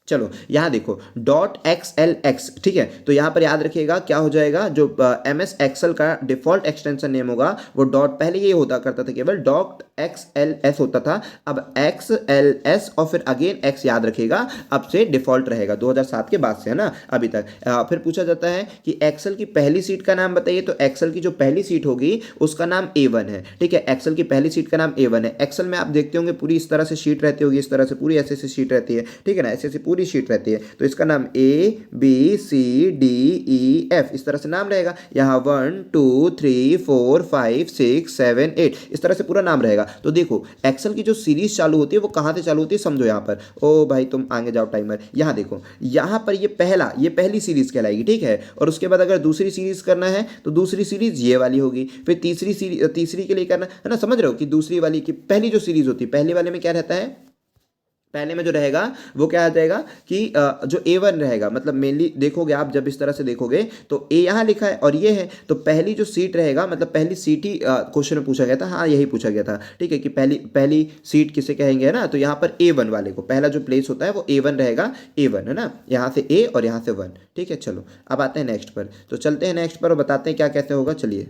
चलो यहां देखो .XLX, ठीक है, तो यहां पर याद रखिएगा क्या हो जाएगा, जो MS एक्सेल का डिफॉल्ट एक्सटेंशन नेम होगा वो डॉट, पहले ये होता करता था केवल .XLS होता था, अब XLS और फिर अगेन X याद रखिएगा, अब से डिफॉल्ट रहेगा 2007 के बाद से, है ना, अभी तक। फिर पूछा जाता है कि एक्सेल की पहली सीट का नाम बताइए, तो एक्सेल की जो पहली सीट होगी उसका नाम A1 है, ठीक है, एक्सेल की पहली सीट का नाम A1 है। एक्सेल में आप देखते होंगे पूरी इस तरह से शीट रहती होगी, इस तरह से पूरी ऐसे शीट रहती है, ठीक है ना, ऐसे पूरी शीट रहती है। तो इसका नाम ABCDEF इस तरह से नाम रहेगा। यहाँ 1 2 3 4 5 6 7 8 इस तरह से पूरा नाम रहेगा। तो देखो एक्सेल की जो सीरीज चालू होती है वो कहाँ से चालू होती है समझो। यहाँ पर ओ भाई तुम आगे जाओ टाइमर, यहाँ देखो, यहाँ पर ये पहली सीरीज कहलाएगी, ठीक है। और उसके बाद अगर दूसरी सीरीज करना है तो दूसरी सीरीज ये वाली होगी, फिर तीसरी के लिए करना है ना, समझ रहे हो कि दूसरी वाली की पहली जो सीरीज होती है, पहले वाले में क्या रहता है, पहले में जो रहेगा वो क्या आ जाएगा कि जो A1 रहेगा, मतलब मेनली देखोगे आप जब इस तरह से देखोगे तो A यहाँ लिखा है और ये है, तो पहली जो सीट रहेगा मतलब पहली सीट ही क्वेश्चन में पूछा गया था, हाँ यही पूछा गया था, ठीक है, कि पहली सीट किसे कहेंगे, है ना। तो यहाँ पर A1 वाले को पहला जो प्लेस होता है वो A1 रहेगा, A1 है ना, यहाँ से A और यहाँ से 1, ठीक है। चलो अब आते हैं नेक्स्ट पर, तो चलते हैं नेक्स्ट पर और बताते हैं क्या कैसे होगा। चलिए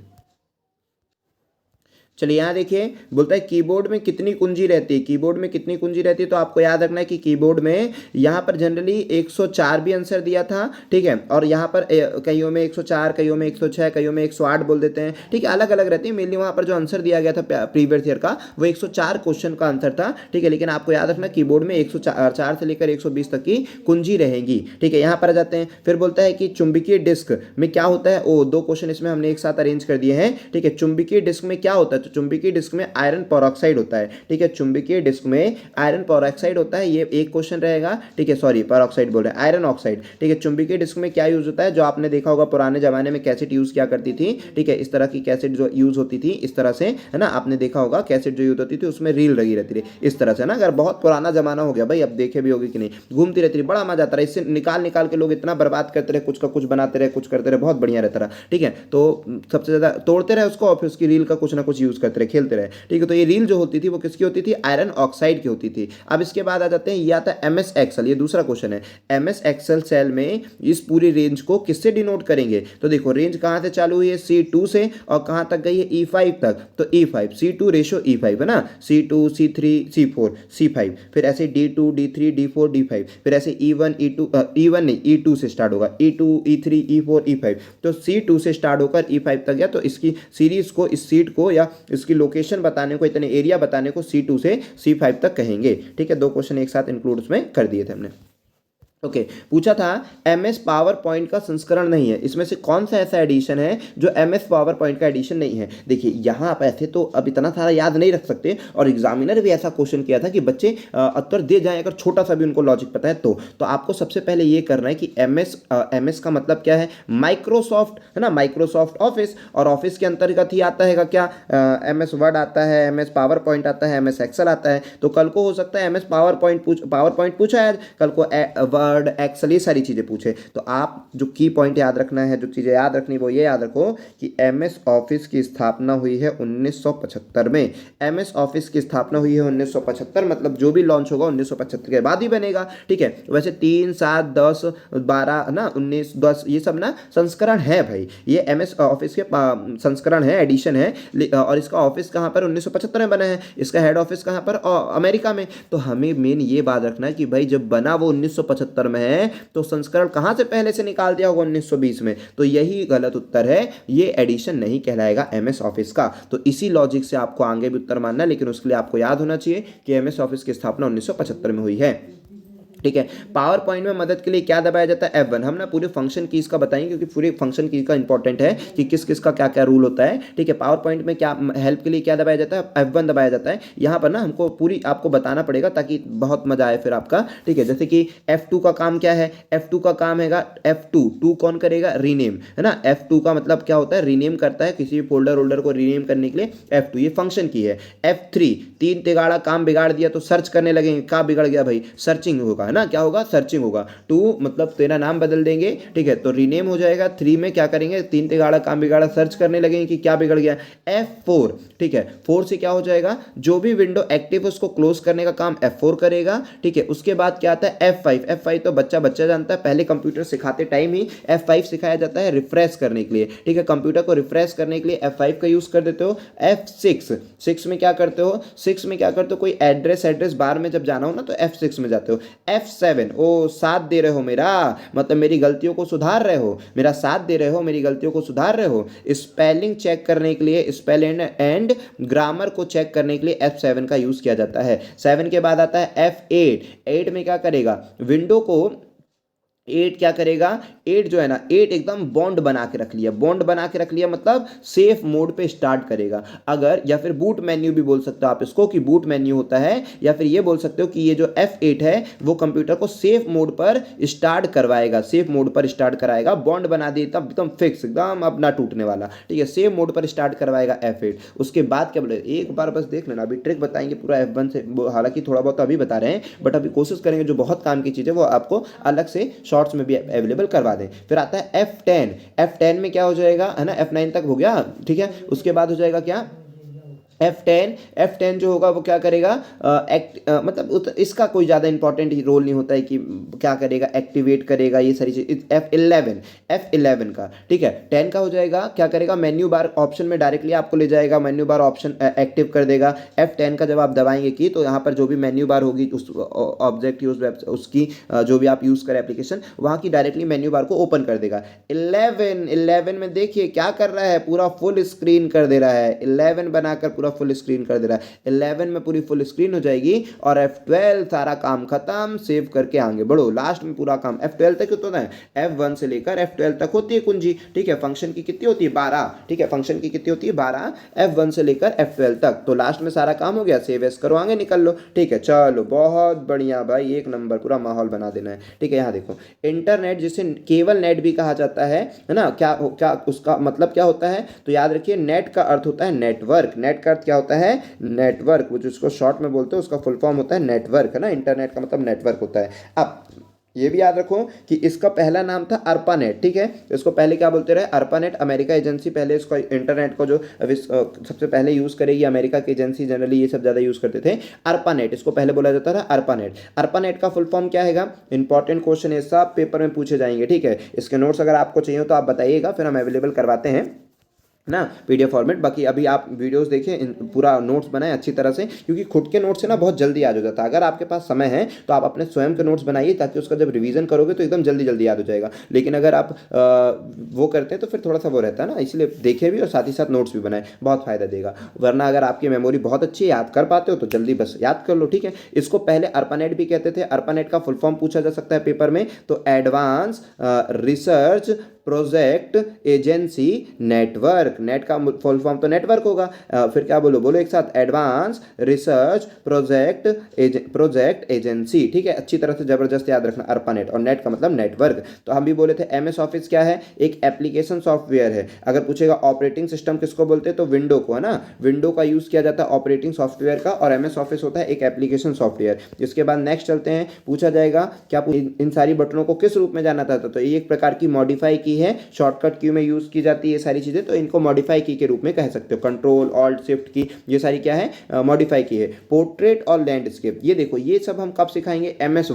यहाँ देखिए, बोलता है कीबोर्ड में कितनी कुंजी रहती है, कीबोर्ड में कितनी कुंजी रहती है। तो आपको याद रखना है कि कीबोर्ड में यहाँ पर जनरली 104 भी आंसर दिया था, ठीक है, और यहाँ पर कईयों में 104, कईयों में 106, कईयों में 108 बोल देते हैं, ठीक है, अलग अलग रहती है। मेनली वहाँ पर जो आंसर दिया गया था प्रीवियस ईयर का वो 104 क्वेश्चन का आंसर था, ठीक है। लेकिन आपको याद रखना कीबोर्ड में 104 से लेकर 120 तक की कुंजी रहेंगी, ठीक है। यहाँ पर आ जाते हैं, फिर बोलता है कि चुंबकीय डिस्क में क्या होता है। ओ 2 क्वेश्चन इसमें हमने एक साथ अरेंज कर दिए हैं, ठीक है। चुंबकीय डिस्क में क्या होता है, तो चुंबकीय डिस्क में आयरन पेरोक्साइड होता है, ठीक है। चुंबकीय डिस्क में आयरन पेरोक्साइड होता है, ये एक क्वेश्चन रहेगा, ठीक है। सॉरी पेरोक्साइड बोल रहे हैं, आयरन ऑक्साइड, ठीक है। चुंबकीय डिस्क में क्या यूज होता है, जो आपने देखा होगा पुराने जमाने में कैसेट यूज किया करती थी, ठीक है, इस तरह की कैसेट जो यूज होती थी इस तरह से, है ना, आपने देखा होगा कैसेट जो यूज होती थी उसमें रील लगी रहती थी इस तरह से ना। अगर बहुत पुराना जमाना हो गया भाई, अब देखे भी होगी कि नहीं, घूमती रहती थी, बड़ा मजा आता रहा, इससे निकाल के लोग इतना बर्बाद करते रहे, कुछ का कुछ बनाते रहे, कुछ करते रहे, बहुत बढ़िया रहता रहा, ठीक है। तो सबसे ज्यादा तोड़ते रहे उसको और फिर उसकी रील का कुछ ना कुछ यूज करते रहे, खेलते रहे, ठीक है। तो ये रील जो होती थी वो किसकी होती थी, आयरन ऑक्साइड की होती थी। अब इसके बाद आ जाते हैं, ये आता है एमएस एक्सेल, ये दूसरा क्वेश्चन है। एमएस एक्सेल सेल में इस पूरी रेंज को किससे डिनोट करेंगे। तो देखो रेंज कहां से चालू हुई है, C2 से, और कहां तक गई है, E5 तक। तो E5 C2 रेशो E5 है ना, C2 C3 C4 C5, फिर ऐसे D2 D3 D4 D5, फिर ऐसे E1 E2 E1 नहीं E2 से स्टार्ट होगा, E2 E3 E4 E5। तो C2 से स्टार्ट होकर E5 तक गया, तो इसकी सीरीज को, इस सीट को या इसकी लोकेशन बताने को, इतने एरिया बताने को C2 से C5 तक कहेंगे, ठीक है। 2 क्वेश्चन एक साथ इंक्लूड उसमें कर दिए थे हमने। ओके पूछा था एमएस पावर पॉइंट का संस्करण नहीं है, इसमें से कौन सा ऐसा एडिशन है जो एमएस पावर पॉइंट का एडिशन नहीं है। देखिए यहाँ आप ऐसे तो अब इतना सारा याद नहीं रख सकते, और एग्जामिनर भी ऐसा क्वेश्चन किया था कि बच्चे उत्तर दे जाएं अगर छोटा सा भी उनको लॉजिक पता है तो आपको सबसे पहले ये करना है कि एमएस का मतलब क्या है, माइक्रोसॉफ्ट, है ना, माइक्रोसॉफ्ट ऑफिस, और ऑफिस के अंतर्गत ही आता है क्या, एमएस वर्ड आता है, एमएस पावर पॉइंट आता है, एमएस एक्सेल आता है। तो कल को हो सकता है एमएस पावर पॉइंट पूछा है, कल को वर्ड एक्सेल ये सारी चीजें पूछे। तो आप जो की पॉइंट याद रखना है, जो चीजें याद रखनी वो ये याद रखो कि एमएस ऑफिस की स्थापना हुई है 1975 में। एमएस ऑफिस की स्थापना हुई है 1975, मतलब जो भी लॉन्च होगा 1975 के बाद ही बनेगा, ठीक है। वैसे 3 7 10 12 ना 19 10 ये सब ना संस्करण है भाई, ये एमएस ऑफिस के संस्करण है, एडिशन है, और इसका ऑफिस कहाँ पर 1975 में बना है, इसका हेड ऑफिस कहाँ पर, अमेरिका में। तो हमें मेन ये बात रखना है कि भाई जब बना वो 1975 में है तो संस्करण कहां से पहले से निकाल दिया होगा 1920 में, तो यही गलत उत्तर है, ये एडिशन नहीं कहलाएगा एमएस ऑफिस का। तो इसी लॉजिक से आपको आगे भी उत्तर मानना है, लेकिन उसके लिए आपको याद होना चाहिए कि एमएस ऑफिस की स्थापना 1975 में हुई है, ठीक है। पावर पॉइंट में मदद के लिए क्या दबाया जाता है, F1। हम ना पूरे फंक्शन कीज का बताएंगे क्योंकि पूरे फंक्शन कीज का इंपॉर्टेंट है कि किस किस का क्या क्या रूल होता है, ठीक है। पावर पॉइंट में क्या हेल्प के लिए क्या दबाया जाता है, F1 दबाया जाता है। यहाँ पर ना हमको पूरी आपको बताना पड़ेगा ताकि बहुत मजा आए फिर आपका, ठीक है। जैसे कि F2 का काम क्या है, F2 का काम हैगा F2 कौन करेगा, रीनेम, है ना। F2 का मतलब क्या होता है, रीनेम करता है, किसी भी फोल्डर को रीनेम करने के लिए F2 ये फंक्शन की है। F3 तीन तिगाड़ा काम बिगाड़ दिया तो सर्च करने लगेंगे, क्या बिगड़ गया भाई, सर्चिंग होगा, ना, क्या होगा, सर्चिंग होगा। 2 मतलब तेरा नाम बदल देंगे, ठीक है, तो रीनेम हो जाएगा। 3 में क्या करेंगे, तीन तिगाड़ा काम बिगाड़ा सर्च करने लगेंगे कि क्या बिगड़ गया। F4 ठीक है, 4 से क्या हो जाएगा, जो भी विंडो एक्टिव उसको क्लोज करने का काम F4 करेगा, ठीक है। उसके बाद क्या आता है F5 तो बच्चा जानता है, पहले कंप्यूटर सिखाते टाइम ही F5 सिखाया जाता है रिफ्रेश करने के लिए, ठीक है। कंप्यूटर को रिफ्रेश करने के लिए F5 का यूज कर देते हो। F6 में क्या करते हो, कोई एड्रेस बार में जब जाना हो ना तो F6 में जाते हो। F7, ओ साथ दे रहे हो मेरा, मतलब मेरी गलतियों को सुधार रहे हो, मेरा साथ दे रहे हो, मेरी गलतियों को सुधार रहे हो। स्पेलिंग चेक करने के लिए, स्पेल एंड ग्रामर को चेक करने के लिए F7 का यूज किया जाता है। 7 के बाद आता है F8। 8 में क्या करेगा, विंडो को 8 क्या करेगा, 8 जो है ना, 8 एकदम बॉन्ड बना के रख लिया, बॉन्ड बना के रख लिया मतलब सेफ मोड पे स्टार्ट करेगा। अगर, या फिर बूट मेन्यू भी बोल सकते हो आप इसको कि बूट मेन्यू होता है, या फिर ये बोल सकते हो कि ये जो F8 है वो कंप्यूटर को सेफ मोड पर स्टार्ट करवाएगा, सेफ मोड पर स्टार्ट कराएगा, बॉन्ड बना देता एकदम फिक्स, एकदम अब ना टूटने वाला, ठीक है, सेफ मोड पर स्टार्ट करवाएगा F8। उसके बाद क्या बोले, एक बार बस देख लेना, अभी ट्रिक बताएंगे पूरा F1 से, हालांकि थोड़ा बहुत अभी बता रहे हैं बट अभी कोशिश करेंगे जो बहुत काम की चीज़ है वो आपको अलग से शॉर्ट्स में भी अवेलेबल करवा दें। फिर आता है F10। F10 में क्या हो जाएगा, है ना, F9 तक हो गया, ठीक है। उसके बाद हो जाएगा क्या, F10 जो होगा वो क्या करेगा, मतलब इसका कोई ज़्यादा इंपॉर्टेंट रोल नहीं होता है कि क्या करेगा, एक्टिवेट करेगा, ये सारी चीज। F11 का, ठीक है। 10 का हो जाएगा, क्या करेगा, मेन्यू बार ऑप्शन में डायरेक्टली आपको ले जाएगा, मेन्यू बार ऑप्शन एक्टिव कर देगा। F10 का जब आप दबाएंगे की तो यहाँ पर जो भी मेन्यू बार होगी उस ऑब्जेक्ट की, उसकी जो भी आप यूज़ करें एप्लीकेशन, वहाँ की डायरेक्टली मेन्यू बार को ओपन कर देगा। 11 में देखिए क्या कर रहा है, पूरा फुल स्क्रीन कर दे रहा है, 11 बनाकर पूरा फुल स्क्रीन कर दे रहा है। 11 में पूरी फुल स्क्रीन हो जाएगी और F12 सारा काम खत्म, सेव करके आगे बढ़ो, लास्ट में पूरा काम। F12 तक होता है, F1 से लेकर F12 तक होती है कुंजी, ठीक है। फंक्शन की कितनी होती है, 12, ठीक है, फंक्शन की कितनी होती है, 12, F1 से लेकर F12 तक। तो लास्ट में सारा काम हो गया, सेव एस करो, आगे निकल लो, ठीक है। चलो बहुत बढ़िया भाई, एक नंबर, पूरा माहौल बना देना है, ठीक है। यहाँ देखो, इंटरनेट जिसे केबल नेट भी कहा जाता है ना, क्या उसका मतलब क्या होता है, तो याद रखिए नेट का अर्थ होता है नेटवर्क, नेट का अर्थ क्या होता है, नेटवर्क, वो जिसको शॉर्ट में बोलते हैं उसका फुल फॉर्म होता है नेटवर्क, है ना, इंटरनेट का मतलब नेटवर्क होता है। अब ये भी याद रखो कि इसका पहला नाम था ARPANET, ठीक है। इसको पहले क्या बोलते रहे, ARPANET, अमेरिका एजेंसी पहले इसको इंटरनेट को जो सबसे पहले यूज़ करेगी, अमेरिका की एजेंसी जनरली ये सब ज़्यादा यूज़ करते थे। ARPANET इसको पहले बोला जाता था, ARPANET का फुल फॉर्म क्या है, इंपॉर्टेंट क्वेश्चन है, सब पेपर में पूछे जाएंगे, ठीक है। इसके नोट्स अगर आपको चाहिए तो आप बताइएगा, फिर हम अवेलेबल करवाते हैं ना PDF फॉर्मेट। बाकी अभी आप वीडियोस देखें, पूरा नोट्स बनाएं अच्छी तरह से, क्योंकि खुद के नोट्स से ना बहुत जल्दी याद हो जाता है। अगर आपके पास समय है तो आप अपने स्वयं के नोट्स बनाइए, ताकि उसका जब रिवीजन करोगे तो एकदम जल्दी जल्दी याद हो जाएगा। लेकिन अगर आप वो करते हैं तो फिर थोड़ा सा वो रहता है ना, इसलिए देखें भी और साथ ही साथ नोट्स भी बनाएं, बहुत फायदा देगा। वरना अगर आपकी मेमोरी बहुत अच्छी है, याद कर पाते हो तो जल्दी बस याद कर लो, ठीक है। इसको पहले ARPANET भी कहते थे। ARPANET का फुल फॉर्म पूछा जा सकता है पेपर में, तो advance research project agency network, net का फुल फॉर्म तो नेटवर्क होगा। फिर क्या बोलो एक साथ, एडवांस रिसर्च प्रोजेक्ट एजेंसी, ठीक है। अच्छी तरह से जबरदस्त याद रखना, ARPANET, और नेट का मतलब नेटवर्क। तो हम भी बोले थे MS ऑफिस क्या है, एक एप्लीकेशन सॉफ्टवेयर है। अगर पूछेगा ऑपरेटिंग सिस्टम किसको बोलते हैं, तो विंडो को, है ना, विंडो का यूज किया जाता है ऑपरेटिंग सॉफ्टवेयर का, और MS ऑफिस होता है एक एप्लीकेशन सॉफ्टवेयर। इसके बाद नेक्स्ट चलते हैं, पूछा जाएगा क्या इन सारी बटनों को किस रूप में जाना था, तो ये एक प्रकार की मॉडिफाई की है, शॉर्टकट की में यूज की जाती है ये सारी चीजें, तो इनको मॉडिफाई की के रूप में कह सकते हो। कंट्रोल ऑल्ट शिफ्ट की, ये सारी क्या है, मॉडिफाई की है। पोर्ट्रेट और लैंडस्केप, ये देखो, ये सब हम कब सिखाएंगे, MS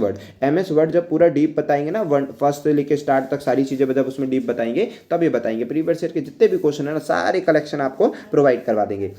वर्ड जब पूरा डीप बताएंगे ना, फर्स्ट से लेकर स्टार्ट तक सारी चीजें जब उसमें डीप बताएंगे तब ये बताएंगे। प्रीवियस ईयर के जितने भी क्वेश्चन है ना, सारे कलेक्शन आपको प्रोवाइड करवा देंगे।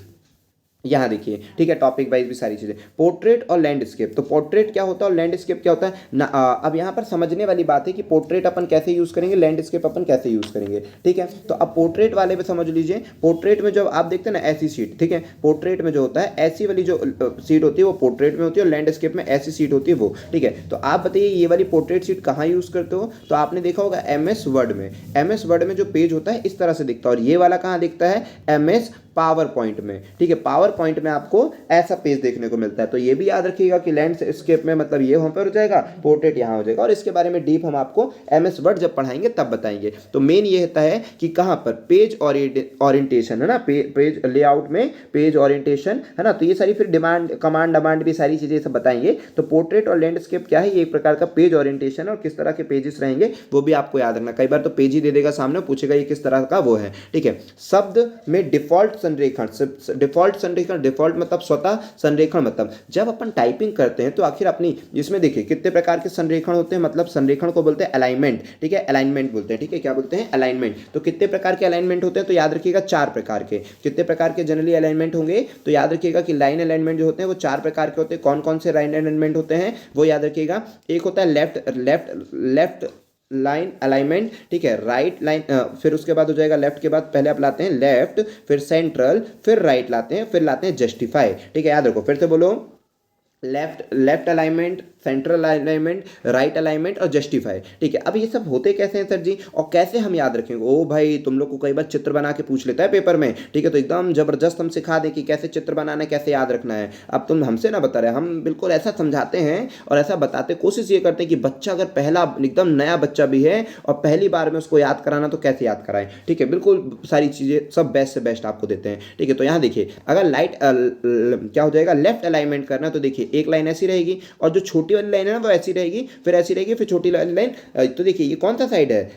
यहाँ देखिए, ठीक है, टॉपिक वाइज भी सारी चीजें। पोर्ट्रेट और लैंडस्केप, तो पोर्ट्रेट क्या होता है और लैंडस्केप क्या होता है ना, अब यहाँ पर समझने वाली बात है कि पोर्ट्रेट अपन कैसे यूज करेंगे, लैंडस्केप अपन कैसे यूज करेंगे, ठीक है। तो अब पोर्ट्रेट वाले पे समझ लीजिए, पोर्ट्रेट में जब आप देखते हैं ना ऐसी सीट, ठीक है, पोर्ट्रेट में जो होता है ऐसी वाली जो सीट होती है वो पोर्ट्रेट में होती है, और लैंडस्केप में ऐसी सीट होती है वो, ठीक है। तो आप बताइए ये वाली पोर्ट्रेट सीट कहाँ यूज करते हो, तो आपने देखा होगा MS वर्ड में। MS वर्ड में जो पेज होता है इस तरह से दिखता है, और ये वाला कहाँ दिखता है, MS पावर पॉइंट में, ठीक है। पावर पॉइंट में आपको ऐसा पेज देखने को मिलता है। तो ये भी याद रखिएगा कि लैंडस्केप में मतलब ये वहां पर हो जाएगा, पोर्ट्रेट यहाँ हो जाएगा, और इसके बारे में डीप हम आपको MS वर्ड जब पढ़ाएंगे तब बताएंगे। तो मेन ये होता है कि कहाँ पर पेज ओरिएंटेशन, है ना, पेज लेआउट में पेज ओरिएंटेशन, है ना, तो ये सारी फिर कमांड भी सारी चीजें सब बताएंगे। तो पोर्ट्रेट और लैंडस्केप क्या है, ये एक प्रकार का पेज ओरिएंटेशन और किस तरह के पेजेस रहेंगे वो भी आपको याद रखना। कई बार तो पेज ही दे देगा सामने, पूछेगा ये किस तरह का वो है, ठीक है। शब्द में डिफॉल्ट संरेखण, डिफॉल्ट संरेखण, डिफॉल्ट मतलब स्वतः, संरेखण मतलब जब अपन टाइपिंग करते हैं तो आखिर अपनी इसमें देखिए कितने प्रकार के संरेखण होते हैं, मतलब संरेखण को बोलते हैं अलाइनमेंट, ठीक है, अलाइनमेंट बोलते हैं, ठीक है, क्या बोलते हैं, अलाइनमेंट। तो कितने प्रकार के अलाइनमेंट होते हैं, तो याद रखिएगा 4 प्रकार के। कितने प्रकार के जनरली अलाइनमेंट होंगे, तो याद रखिएगा कि लाइन अलाइनमेंट जो होते हैं वो 4 प्रकार के होते हैं। कौन कौन से लाइन अलाइनमेंट होते हैं वो याद रखिएगा। एक होता है left left left line alignment, ठीक है, राइट लाइन, फिर उसके बाद हो जाएगा लेफ्ट के बाद पहले आप लाते हैं लेफ्ट, फिर सेंट्रल, फिर राइट लाते हैं, फिर लाते हैं जस्टिफाई, ठीक है, याद रखो, फिर से बोलो, left alignment, central alignment, right alignment और जस्टिफाई, ठीक है। अब ये सब होते कैसे हैं सर जी, और कैसे हम याद रखेंगे? ओ भाई, तुम लोग को कई बार चित्र बना के पूछ लेता है पेपर में, ठीक है, तो एकदम जबरदस्त हम सिखा दें कि कैसे चित्र बनाना है, कैसे याद रखना है। अब तुम हमसे ना बता रहे, हम बिल्कुल ऐसा समझाते हैं और ऐसा बताते, कोशिश ये करते हैं कि बच्चा अगर पहला एकदम नया बच्चा भी है और पहली बार में उसको याद कराना, तो कैसे याद कराएं, ठीक है, बिल्कुल सारी चीज़ें सब बेस्ट से बेस्ट आपको देते हैं, ठीक है। तो यहाँ देखिए, अगर क्या हो जाएगा, लेफ्ट अलाइनमेंट करना, तो देखिए एक लाइन ऐसी रहेगी और जो छोटी वाली लाइन है ना वो ऐसी रहेगी, फिर ऐसी रहेगी, फिर छोटी वाली लाइन। तो देखिए ये कौन सा साइड है,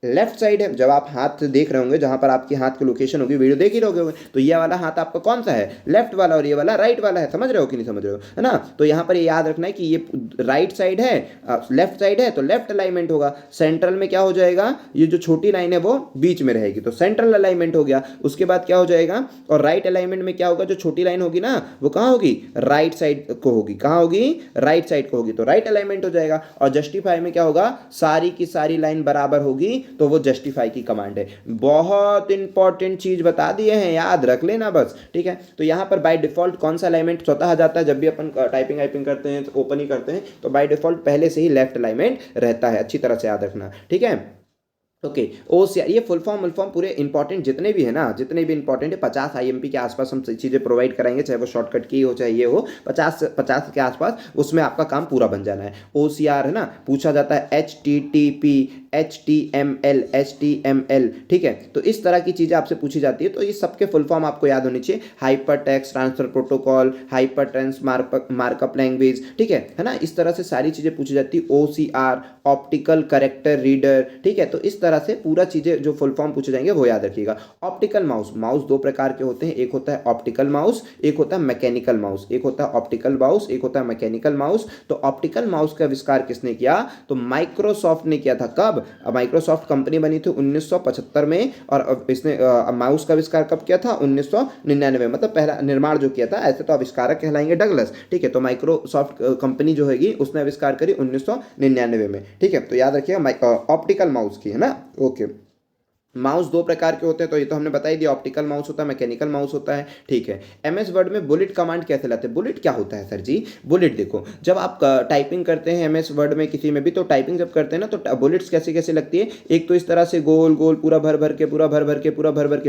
लेफ्ट साइड है। जब आप हाथ देख रहे होंगे, जहां पर आपकी हाथ की लोकेशन होगी, वीडियो देख ही रहोगे होंगे, तो ये वाला हाथ आपका कौन सा है, लेफ्ट वाला, और ये वाला राइट वाला है। समझ रहे हो कि नहीं समझ रहे हो, है ना? तो यहाँ पर ये याद रखना है कि ये राइट साइड है, लेफ्ट साइड है, तो लेफ्ट अलाइनमेंट होगा। सेंट्रल में क्या हो जाएगा, ये जो छोटी लाइन है वो बीच में रहेगी, तो सेंट्रल अलाइनमेंट हो गया। उसके बाद क्या हो जाएगा, और राइट अलाइनमेंट में क्या होगा, जो छोटी लाइन होगी ना वो कहाँ होगी, राइट साइड को होगी, कहाँ होगी, राइट साइड को होगी, तो राइट अलाइनमेंट हो जाएगा। और जस्टिफाई में क्या होगा, सारी की सारी लाइन बराबर होगी, तो वो जस्टिफाई की कमांड है। बहुत इंपॉर्टेंट चीज बता दिए हैं, याद रख लेना बस, ठीक है। तो यहां पर बाय डिफॉल्ट कौन सा अलाइनमेंट स्वतः आ जाता है, जब भी अपन टाइपिंग करते हैं, तो ओपन ही करते हैं, तो बाय डिफॉल्ट पहले से ही लेफ्ट अलाइनमेंट रहता है। अच्छी तरह से याद रखना, ठीक है। ओके, OCR, ये फुल फॉर्म पूरे इंपॉर्टेंट जितने भी है ना, जितने भी इंपॉर्टेंट है, 50 IMP के आसपास हम चीज़ें प्रोवाइड कराएंगे, चाहे वो शॉर्टकट की हो चाहे ये हो, 50 के आसपास उसमें आपका काम पूरा बन जाना है। OCR है ना, पूछा जाता है HTTP, HTML, ठीक है। तो इस तरह की चीज़ें आपसे पूछी जाती है, तो ये सबके फुल फॉर्म आपको याद होनी चाहिए। Hyper text transfer protocol, hyper text markup language, ठीक है ना, इस तरह से सारी चीज़ें पूछी जाती है। OCR, ऑप्टिकल करेक्टर रीडर, ठीक है। तो इस तरह से पूरा चीज़ें जो फुल फॉर्म पूछे जाएंगे वो याद रखिएगा। ऑप्टिकल माउस, माउस 2 प्रकार के होते हैं, एक होता है ऑप्टिकल माउस, एक होता है मैकेनिकल माउस। एक होता है ऑप्टिकल माउस, एक होता है मैकेनिकल माउस। तो ऑप्टिकल माउस का आविष्कार किसने किया, तो माइक्रोसॉफ्ट ने किया था। कब, माइक्रोसॉफ्ट कंपनी बनी थी 1975 में, और इसने माउस का आविष्कार कब किया था, 1999, मतलब पहला निर्माण जो किया था। ऐसे तो आविष्कारक कहलाएंगे डगलस, ठीक है। तो माइक्रोसॉफ्ट कंपनी जो हैगी उसने आविष्कार करी 1999 में, ठीक है। तो याद रखिएगा ऑप्टिकल माउस की, है ना, ओके। माउस 2 प्रकार के होते हैं, तो ये तो हमने बता ही दिया, ऑप्टिकल माउस होता है, मैकेनिकल माउस होता है, ठीक है। MS वर्ड में बुलेट कमांड कैसे लाते हैं, बुलेट क्या होता है सर जी, बुलेट देखो, जब आप टाइपिंग करते हैं MS वर्ड में किसी में भी, तो टाइपिंग जब करते हैं ना, तो बुलेट्स कैसे कैसे लगती है, एक तो इस तरह से गोल गोल पूरा भर भर के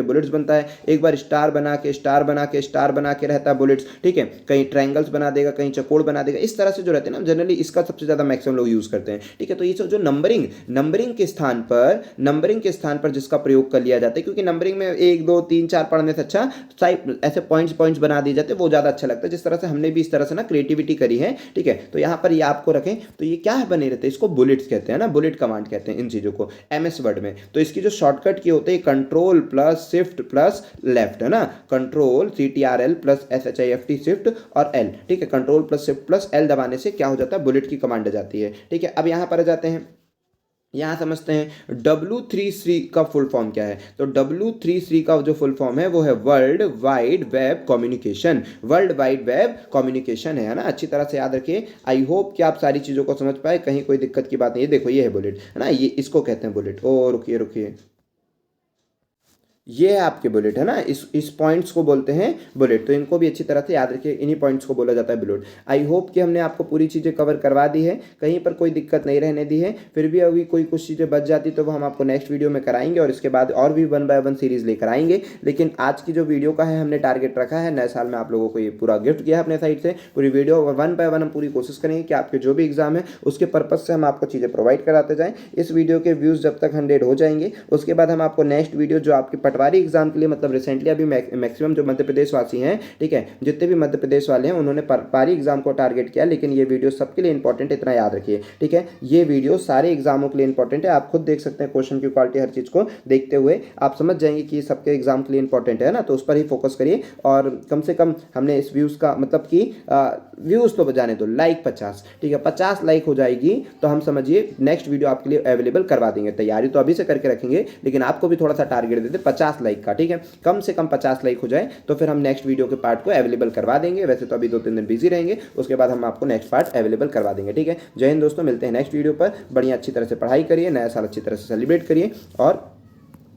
बुलेट्स बनता है। एक बार स्टार बना के रहता है बुलेट्स, ठीक है। कहीं ट्रायंगल्स बना देगा, कहीं चकोर बना देगा, इस तरह से जो रहते हैं ना, जनरली इसका सबसे ज्यादा मैक्सिमम लोग यूज करते हैं, ठीक है। तो ये जो नंबरिंग के स्थान पर जिसका प्रयोग कर लिया जाता है, क्योंकि नंबरिंग में 1 2 3 4 पढ़ने से अच्छा ऐसे पॉइंट्स बना दिए जाते हैं, वो ज्यादा अच्छा लगता है। जिस तरह से हमने भी इस तरह से ना क्रिएटिविटी करी है, ठीक है। तो यहां पर ये आपको रखें, तो ये क्या है, बने रहते हैं, इसको बुलेट्स कहते हैं ना, बुलेट कमांड कहते हैं इन चीजों को MS वर्ड में। तो इसकी जो शॉर्टकट की होते हैं, control plus shift plus left, है ना, control CTRL plus SHIFT shift और L, ठीक है। Control plus shift plus L दबाने से क्या हो जाता है, बुलेट की कमांड आ जाती है, ठीक है। अब यहां पर आ जाते हैं, यहाँ समझते हैं W3C का फुल फॉर्म क्या है। तो W3C का जो फुल फॉर्म है वो है वर्ल्ड वाइड वेब कम्युनिकेशन, है ना। अच्छी तरह से याद रखिए। आई होप कि आप सारी चीज़ों को समझ पाए, कहीं कोई दिक्कत की बात नहीं है। देखो ये है बुलेट, है ना, ये इसको कहते हैं बुलेट। ओ रुकिए, ये है आपके बुलेट, है ना, इस पॉइंट्स को बोलते हैं बुलेट। तो इनको भी अच्छी तरह से याद रखिए, इन्हीं पॉइंट्स को बोला जाता है बुलेट। आई होप कि हमने आपको पूरी चीज़ें कवर करवा दी है, कहीं पर कोई दिक्कत नहीं रहने दी है। फिर भी अभी कोई कुछ चीज़ें बच जाती तो वो हम आपको नेक्स्ट वीडियो में कराएंगे, और इसके बाद और भी 1 बाय 1 सीरीज़ लेकर आएंगे। लेकिन आज की जो वीडियो का है, हमने टारगेट रखा है, नए साल में आप लोगों को ये पूरा गिफ्ट किया है अपने साइड से। पूरी वीडियो 1 बाय 1 हम पूरी कोशिश करेंगे कि आपके जो भी एग्जाम है उसके पर्पज़ से हम आपको चीज़ें प्रोवाइड कराते जाएँ। इस वीडियो के व्यूज़ जब तक 100 हो जाएंगे, उसके बाद हम आपको नेक्स्ट वीडियो जो आपकी पटवारी एग्जाम के लिए मतलब रिसेंटली अभी मैक्सिमम जो मध्य प्रदेश वासी हैं, ठीक है, जितने भी मध्य प्रदेश वाले हैं उन्होंने पटवारी एग्जाम को टारगेट किया, लेकिन ये वीडियो सबके लिए इंपॉर्टेंट है, इतना याद रखिए, ठीक है। ये वीडियो सारे एग्जामों के लिए इंपॉर्टेंट है, आप खुद देख सकते हैं क्वेश्चन की क्वालिटी, हर चीज़ को देखते हुए आप समझ जाएंगे कि सबके एग्जाम के लिए इंपॉर्टेंट है ना, तो उस पर ही फोकस करिए। और कम से कम हमने इस व्यूज़ का मतलब कि व्यूज़ तो बजाने दो, लाइक 50, ठीक है, 50 लाइक हो जाएगी तो हम समझिए नेक्स्ट वीडियो आपके लिए अवेलेबल करवा देंगे। तैयारी तो अभी से करके रखेंगे, लेकिन आपको भी थोड़ा सा टारगेट देते 50 लाइक का, ठीक है, कम से कम 50 लाइक हो जाए तो फिर हम नेक्स्ट वीडियो के पार्ट को अवेलेबल करवा देंगे। वैसे तो अभी 2-3 दिन बिजी रहेंगे, उसके बाद हम आपको नेक्स्ट पार्ट अवेलेबल करवा देंगे, ठीक है। जय हिंद दोस्तों, मिलते हैं नेक्स्ट वीडियो पर। बढ़िया अच्छी तरह से पढ़ाई करिए, नया साल अच्छी तरह से सेलिब्रेट करिए और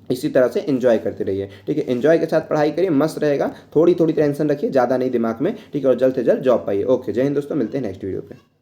इसी तरह से एंजॉय करते रहिए, ठीक है। एंजॉय के साथ पढ़ाई करिए, मस्त रहेगा, थोड़ी थोड़ी टेंशन रखिए, ज़्यादा नहीं दिमाग में, ठीक है, और जल्द से जल्द जॉब पाइए। ओके, जय हिंद दोस्तों, मिलते हैं नेक्स्ट वीडियो पे।